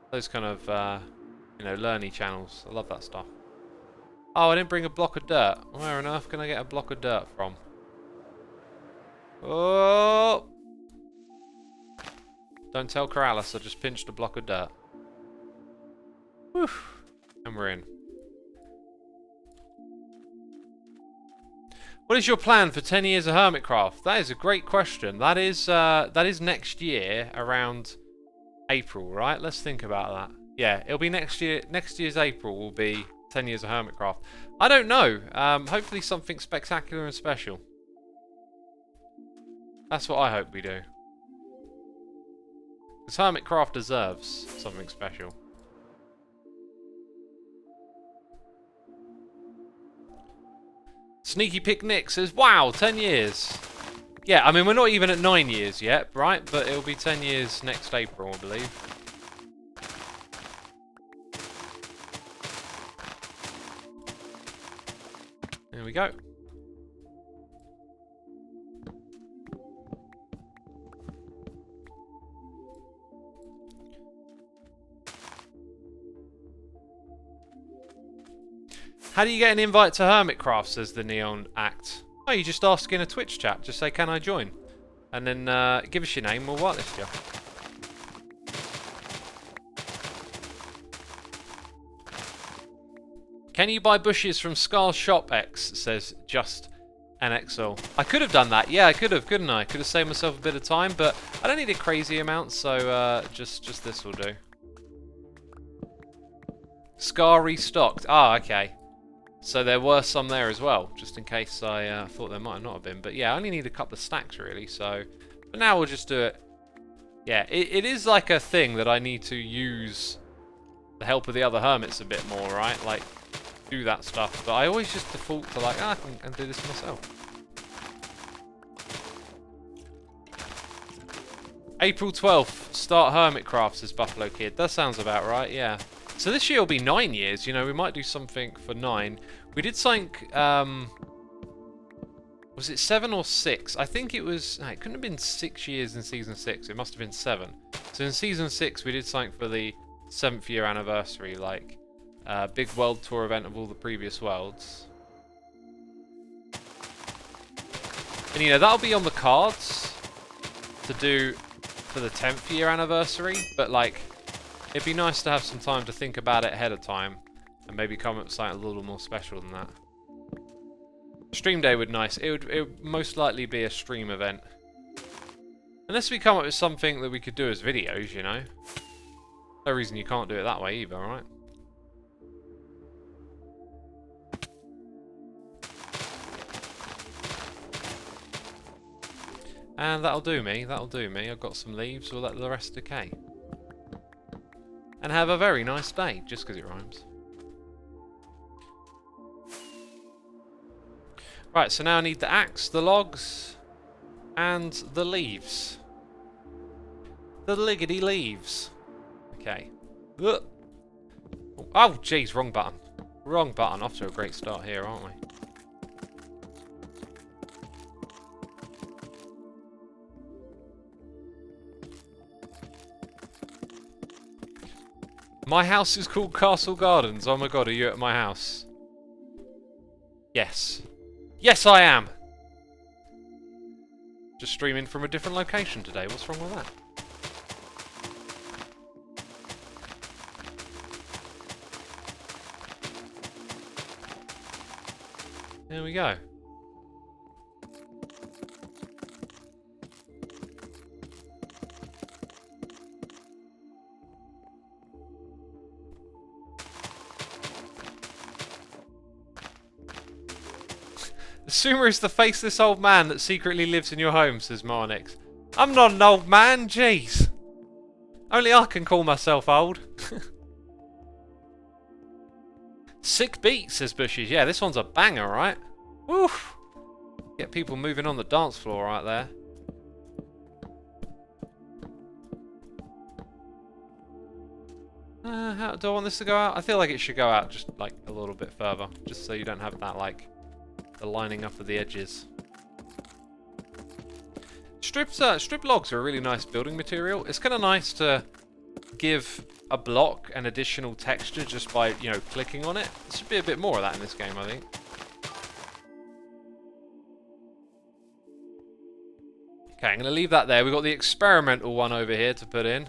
Those kind of, you know, learny channels. I love that stuff. Oh, I didn't bring a block of dirt. Where on earth can I get a block of dirt from? Oh! Don't tell Corrales, I just pinched a block of dirt. Whew. And we're in. What is your plan for 10 years of Hermitcraft? That is a great question. That is next year, around April, right? Let's think about that. Yeah, it'll be next year. Next year's April will be 10 years of Hermitcraft. I don't know. Hopefully something spectacular and special. That's what I hope we do. Because Hermitcraft deserves something special. Sneaky Picnic says, wow, 10 years. Yeah, I mean, we're not even at 9 years yet, right? But it'll be 10 years next April, I believe. There we go. How do you get an invite to Hermitcraft, says the Neon Act. Oh, you just ask in a Twitch chat. Just say, can I join? And then give us your name, we'll whitelist you. Can you buy bushes from Scar's Shop X, says Just an XL. I could have done that. Yeah, I could have, couldn't I? Could have saved myself a bit of time, but I don't need a crazy amount, so just this will do. Scar restocked. Ah, okay. So there were some there as well, just in case I thought there might not have been. But yeah, I only need a couple of stacks really, so... But now we'll just do it. Yeah, it is like a thing that I need to use the help of the other hermits a bit more, right? Like, do that stuff. But I always just default to like, I can do this myself. April 12th, start Hermitcraft, says Buffalo Kid. That sounds about right, yeah. So this year will be 9 years, you know, we might do something for 9. We did something, was it 7 or 6? I think it was, no, it couldn't have been 6 years in Season 6, it must have been 7. So in Season 6 we did something for the 7th year anniversary, like a big world tour event of all the previous worlds. And you know, that'll be on the cards to do for the 10th year anniversary, but like, it'd be nice to have some time to think about it ahead of time and maybe come up with something a little more special than that. Stream day would be nice. It would most likely be a stream event. Unless we come up with something that we could do as videos, you know. No reason you can't do it that way either, right? And that'll do me, that'll do me. I've got some leaves, we'll let the rest decay. And have a very nice day, just because it rhymes. Right, so now I need the axe, the logs, and the leaves. The liggity leaves. Okay. Ugh. Oh, jeez, wrong button. Wrong button. Off to a great start here, aren't we? My house is called Castle Gardens. Oh my god, are you at my house? Yes. Yes, I am! Just streaming from a different location today. What's wrong with that? There we go. Xisuma is the faceless old man that secretly lives in your home, says Marnix. I'm not an old man, jeez. Only I can call myself old. Sick beat, says Bushes. Yeah, this one's a banger, right? Woof. Get people moving on the dance floor right there. How do I want this to go out? I feel like it should go out just like a little bit further, just so you don't have that like the lining up of the edges. Strip logs are a really nice building material. It's kind of nice to give a block an additional texture just by, you know, clicking on it. There should be a bit more of that in this game, I think. Okay, I'm going to leave that there. We've got the experimental one over here to put in.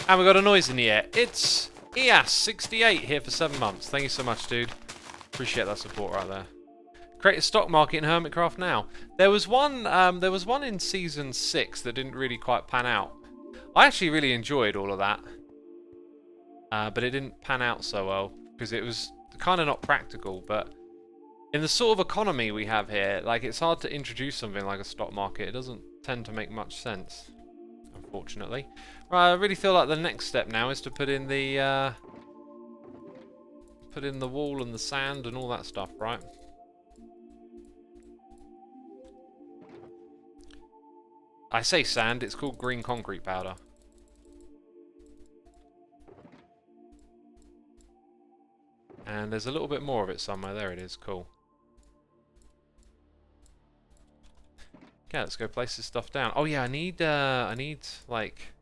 And we got a noise in the air. It's EAS68 here for 7 months. Thank you so much, dude. Appreciate that support right there. Create a stock market in Hermitcraft now. There was one in Season 6 that didn't really quite pan out. I actually really enjoyed all of that. But it didn't pan out so well because it was kind of not practical. But in the sort of economy we have here, like, it's hard to introduce something like a stock market. It doesn't tend to make much sense, unfortunately. Right, I really feel like the next step now is to put in the wall and the sand and all that stuff, right? I say sand, it's called green concrete powder. And there's a little bit more of it somewhere. There it is. Cool. Okay, let's go place this stuff down. Oh yeah, I need like,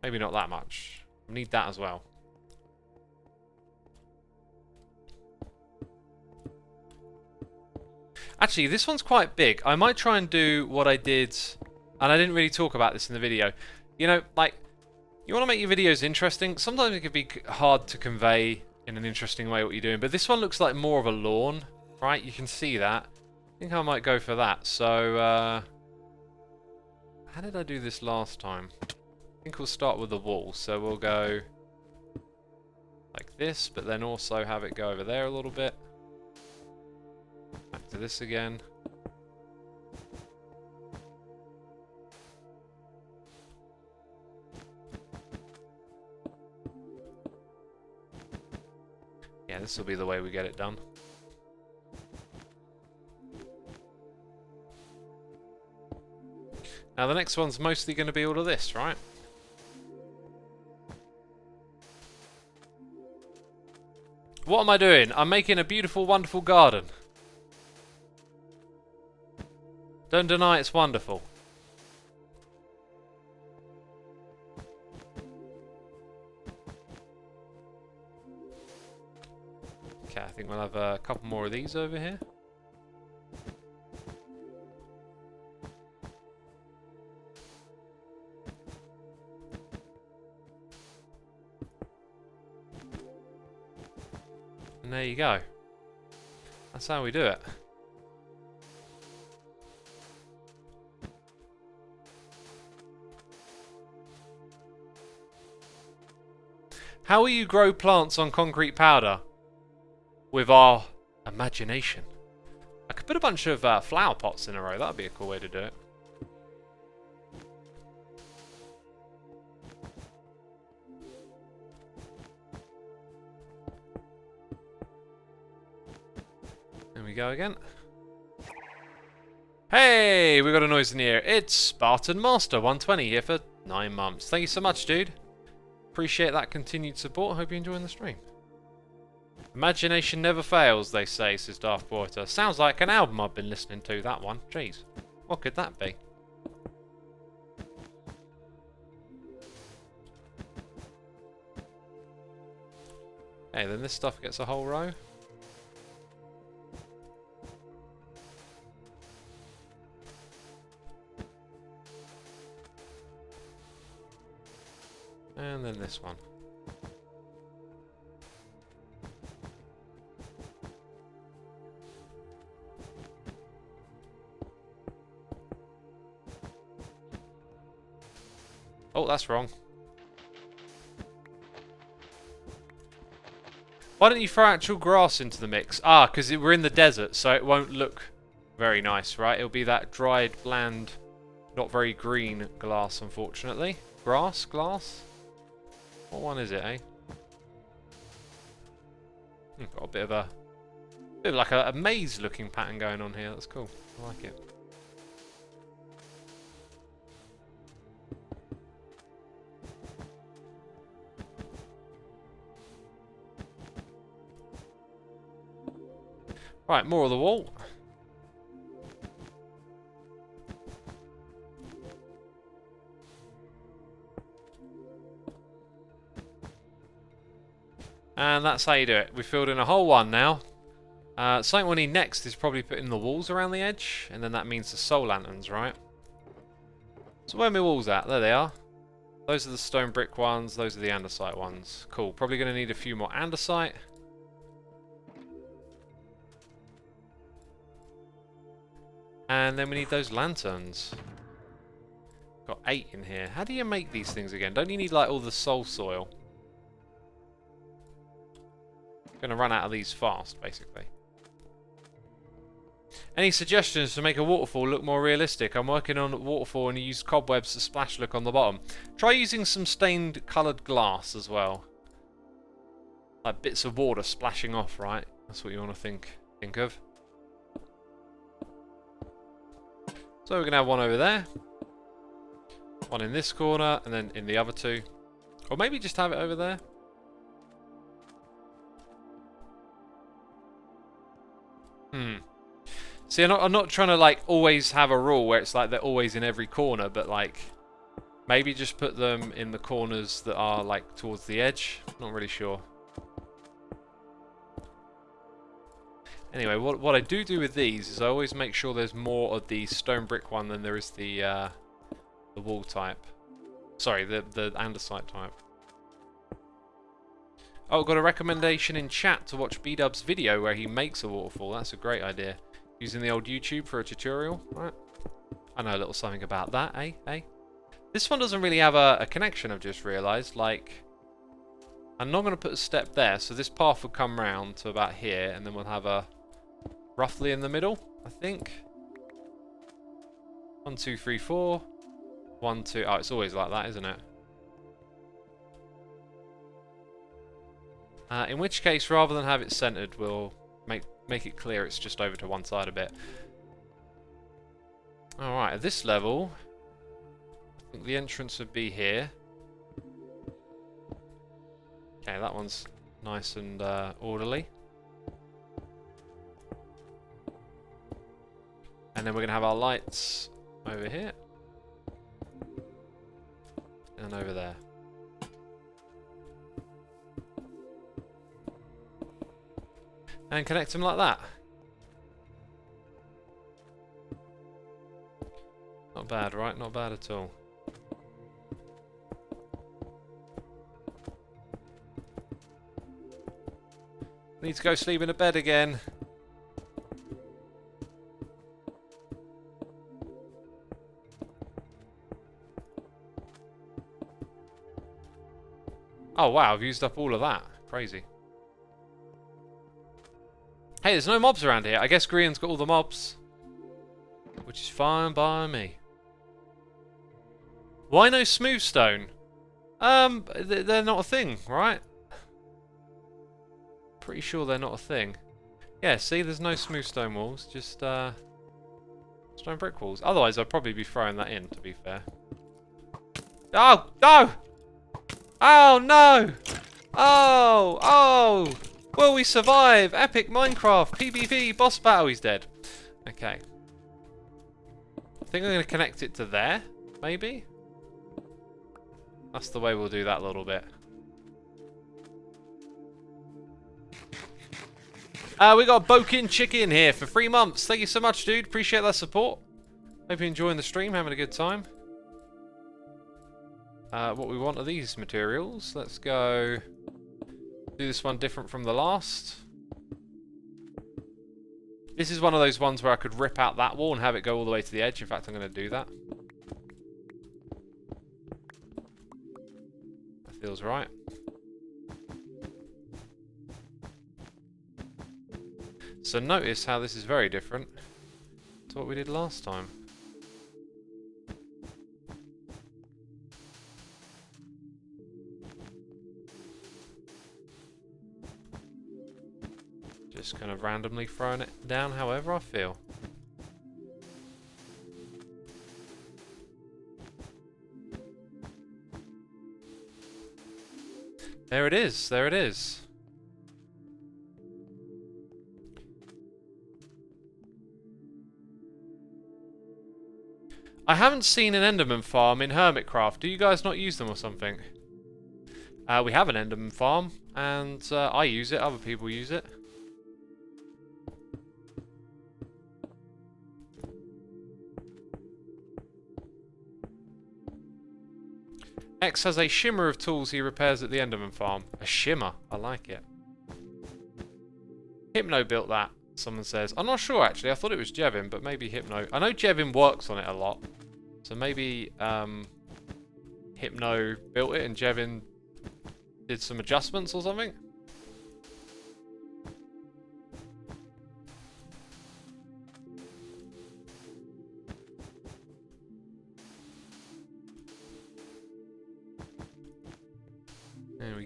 maybe not that much. I need that as well. Actually, this one's quite big. I might try and do what I did, and I didn't really talk about this in the video. You know, like, you want to make your videos interesting. Sometimes it can be hard to convey in an interesting way what you're doing, but this one looks like more of a lawn, right? You can see that. I think I might go for that. So, how did I do this last time? I think we'll start with the wall. So we'll go like this, but then also have it go over there a little bit. Back to this again. Yeah, this will be the way we get it done. Now the next one's mostly going to be all of this, right? What am I doing? I'm making a beautiful, wonderful garden. Don't deny it's wonderful. Okay, I think we'll have a couple more of these over here. And there you go. That's how we do it. How will you grow plants on concrete powder? With our imagination. I could put a bunch of flower pots in a row. That'd be a cool way to do it. There we go again. Hey, we got a noise in here. It's Spartan Master 120 here for 9 months. Thank you so much, dude. Appreciate that continued support. Hope you're enjoying the stream. Imagination never fails, they say, says Darth Porter. Sounds like an album I've been listening to, that one. Jeez. What could that be? Hey, then this stuff gets a whole row. And then this one. Oh, that's wrong. Why don't you throw actual grass into the mix? Ah, because we're in the desert, so it won't look very nice, right? It'll be that dried, bland, not very green glass, unfortunately. Grass? Glass? What one is it, eh? Got a bit of like a maze-looking pattern going on here. That's cool. I like it. Right, more of the wall. And that's how you do it. We filled in a whole one now. Something we need next is probably putting the walls around the edge, and then that means the soul lanterns, right? So where are my walls at? There they are. Those are the stone brick ones, those are the andesite ones. Cool, probably going to need a few more andesite. And then we need those lanterns. Got 8 in here. How do you make these things again? Don't you need like all the soul soil? Gonna run out of these fast, basically. Any suggestions to make a waterfall look more realistic? I'm working on a waterfall and you use cobwebs to splash look on the bottom. Try using some stained coloured glass as well. Like bits of water splashing off, right? That's what you want to think of. So we're going to have one over there. One in this corner, and then in the other two. Or maybe just have it over there. See, I'm not trying to like always have a rule where it's like they're always in every corner, but like maybe just put them in the corners that are like towards the edge. Not really sure. Anyway, what I do with these is I always make sure there's more of the stone brick one than there is the wall type. Sorry, the andesite type. Oh, got a recommendation in chat to watch B-Dub's video where he makes a waterfall. That's a great idea. Using the old YouTube for a tutorial, right? I know a little something about that, eh? This one doesn't really have a connection, I've just realised. Like, I'm not going to put a step there, so this path will come round to about here, and then we'll have a roughly in the middle, I think. 1, 2, 3, 4. 1, 2. Oh, it's always like that, isn't it? In which case, rather than have it centered, we'll make it clear it's just over to one side a bit. Alright, at this level, I think the entrance would be here. Okay, that one's nice and orderly. And then we're going to have our lights over here. And over there. And connect them like that. Not bad, right? Not bad at all. Need to go sleep in a bed again. Oh wow, I've used up all of that. Crazy. Hey, there's no mobs around here. I guess Grian's got all the mobs. Which is fine by me. Why no smooth stone? They're not a thing, right? Pretty sure they're not a thing. Yeah, see, there's no smooth stone walls. Just, stone brick walls. Otherwise, I'd probably be throwing that in, to be fair. Oh, no! Oh, no! Oh! Will we survive? Epic Minecraft PvP boss battle. He's dead. Okay. I think I'm going to connect it to there, maybe? That's the way we'll do that a little bit. We got Bokin Chicken here for 3 months. Thank you so much, dude. Appreciate that support. Hope you're enjoying the stream, having a good time. What we want are these materials. Let's go do this one different from the last. This is one of those ones where I could rip out that wall and have it go all the way to the edge. In fact, I'm going to do that. That feels right. So notice how this is very different to what we did last time. Just kind of randomly throwing it down however I feel. There it is, there it is. I haven't seen an Enderman Farm in Hermitcraft. Do you guys not use them or something? We have an Enderman Farm, and I use it, other people use it. X has a shimmer of tools he repairs at the Enderman Farm. A shimmer. I like it. Hypno built that, someone says. I'm not sure, actually. I thought it was Jevin, but maybe Hypno. I know Jevin works on it a lot. So maybe Hypno built it and Jevin did some adjustments or something.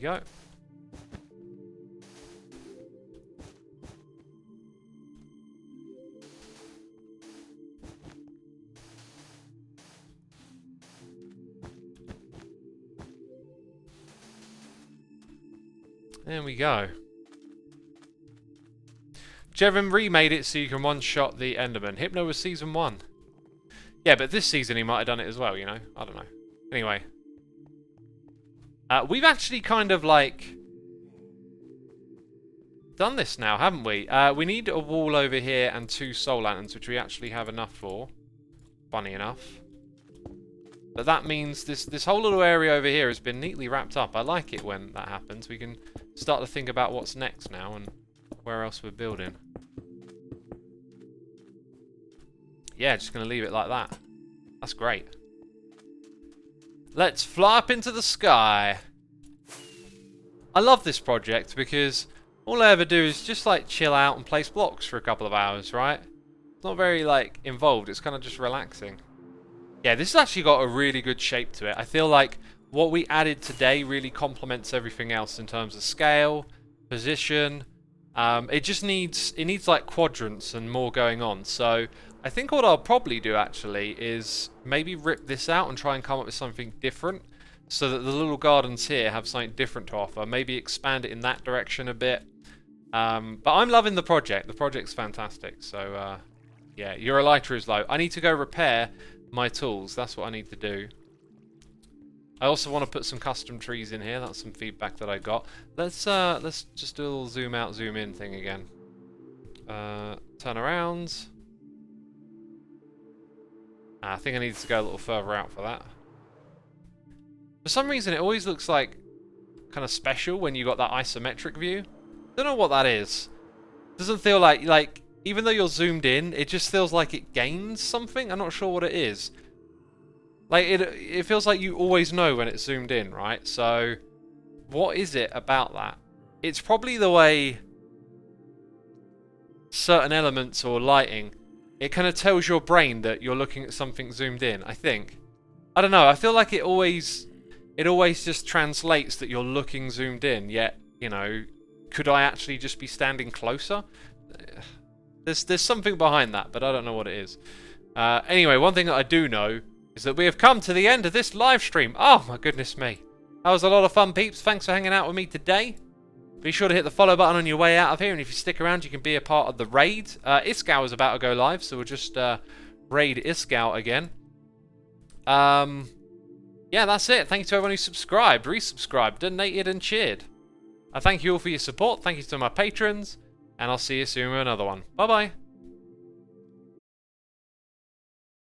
go. There we go. Jevon remade it so you can one-shot the Enderman. Hypno was season 1. Yeah, but this season he might have done it as well, you know? I don't know. Anyway. We've actually kind of, like, done this now, haven't we? We need a wall over here and 2 soul lanterns, which we actually have enough for. Funny enough. But that means this whole little area over here has been neatly wrapped up. I like it when that happens. We can start to think about what's next now and where else we're building. Yeah, just going to leave it like that. That's great. Let's fly up into the sky. I love this project because all I ever do is just like chill out and place blocks for a couple of hours, right? It's not very like involved. It's kind of just relaxing. Yeah, this has actually got a really good shape to it. I feel like what we added today really complements everything else in terms of scale, position. It needs like quadrants and more going on. So I think what I'll probably do actually is maybe rip this out and try and come up with something different so that the little gardens here have something different to offer. Maybe expand it in that direction a bit. But I'm loving the project. The project's fantastic. So yeah, your elytra is low. I need to go repair my tools. That's what I need to do. I also want to put some custom trees in here. That's some feedback that I got. Let's just do a little zoom out, zoom in thing again. Turn around. I think I need to go a little further out for that. For some reason, it always looks like kind of special when you got that isometric view. Don't know what that is. Doesn't feel like even though you're zoomed in, it just feels like it gains something. I'm not sure what it is. Like, it feels like you always know when it's zoomed in, right? So, what is it about that? It's probably the way certain elements or lighting, it kind of tells your brain that you're looking at something zoomed in, I think. I don't know, I feel like it always just translates that you're looking zoomed in, yet, you know, could I actually just be standing closer? There's something behind that, but I don't know what it is. Anyway, one thing that I do know is that we have come to the end of this live stream. Oh my goodness me. That was a lot of fun, peeps. Thanks for hanging out with me today. Be sure to hit the follow button on your way out of here, and if you stick around, you can be a part of the raid. Iskow is about to go live, so we'll just raid Iskow again. Yeah, that's it. Thank you to everyone who subscribed, resubscribed, donated, and cheered. I thank you all for your support. Thank you to my patrons, and I'll see you soon with another one. Bye-bye.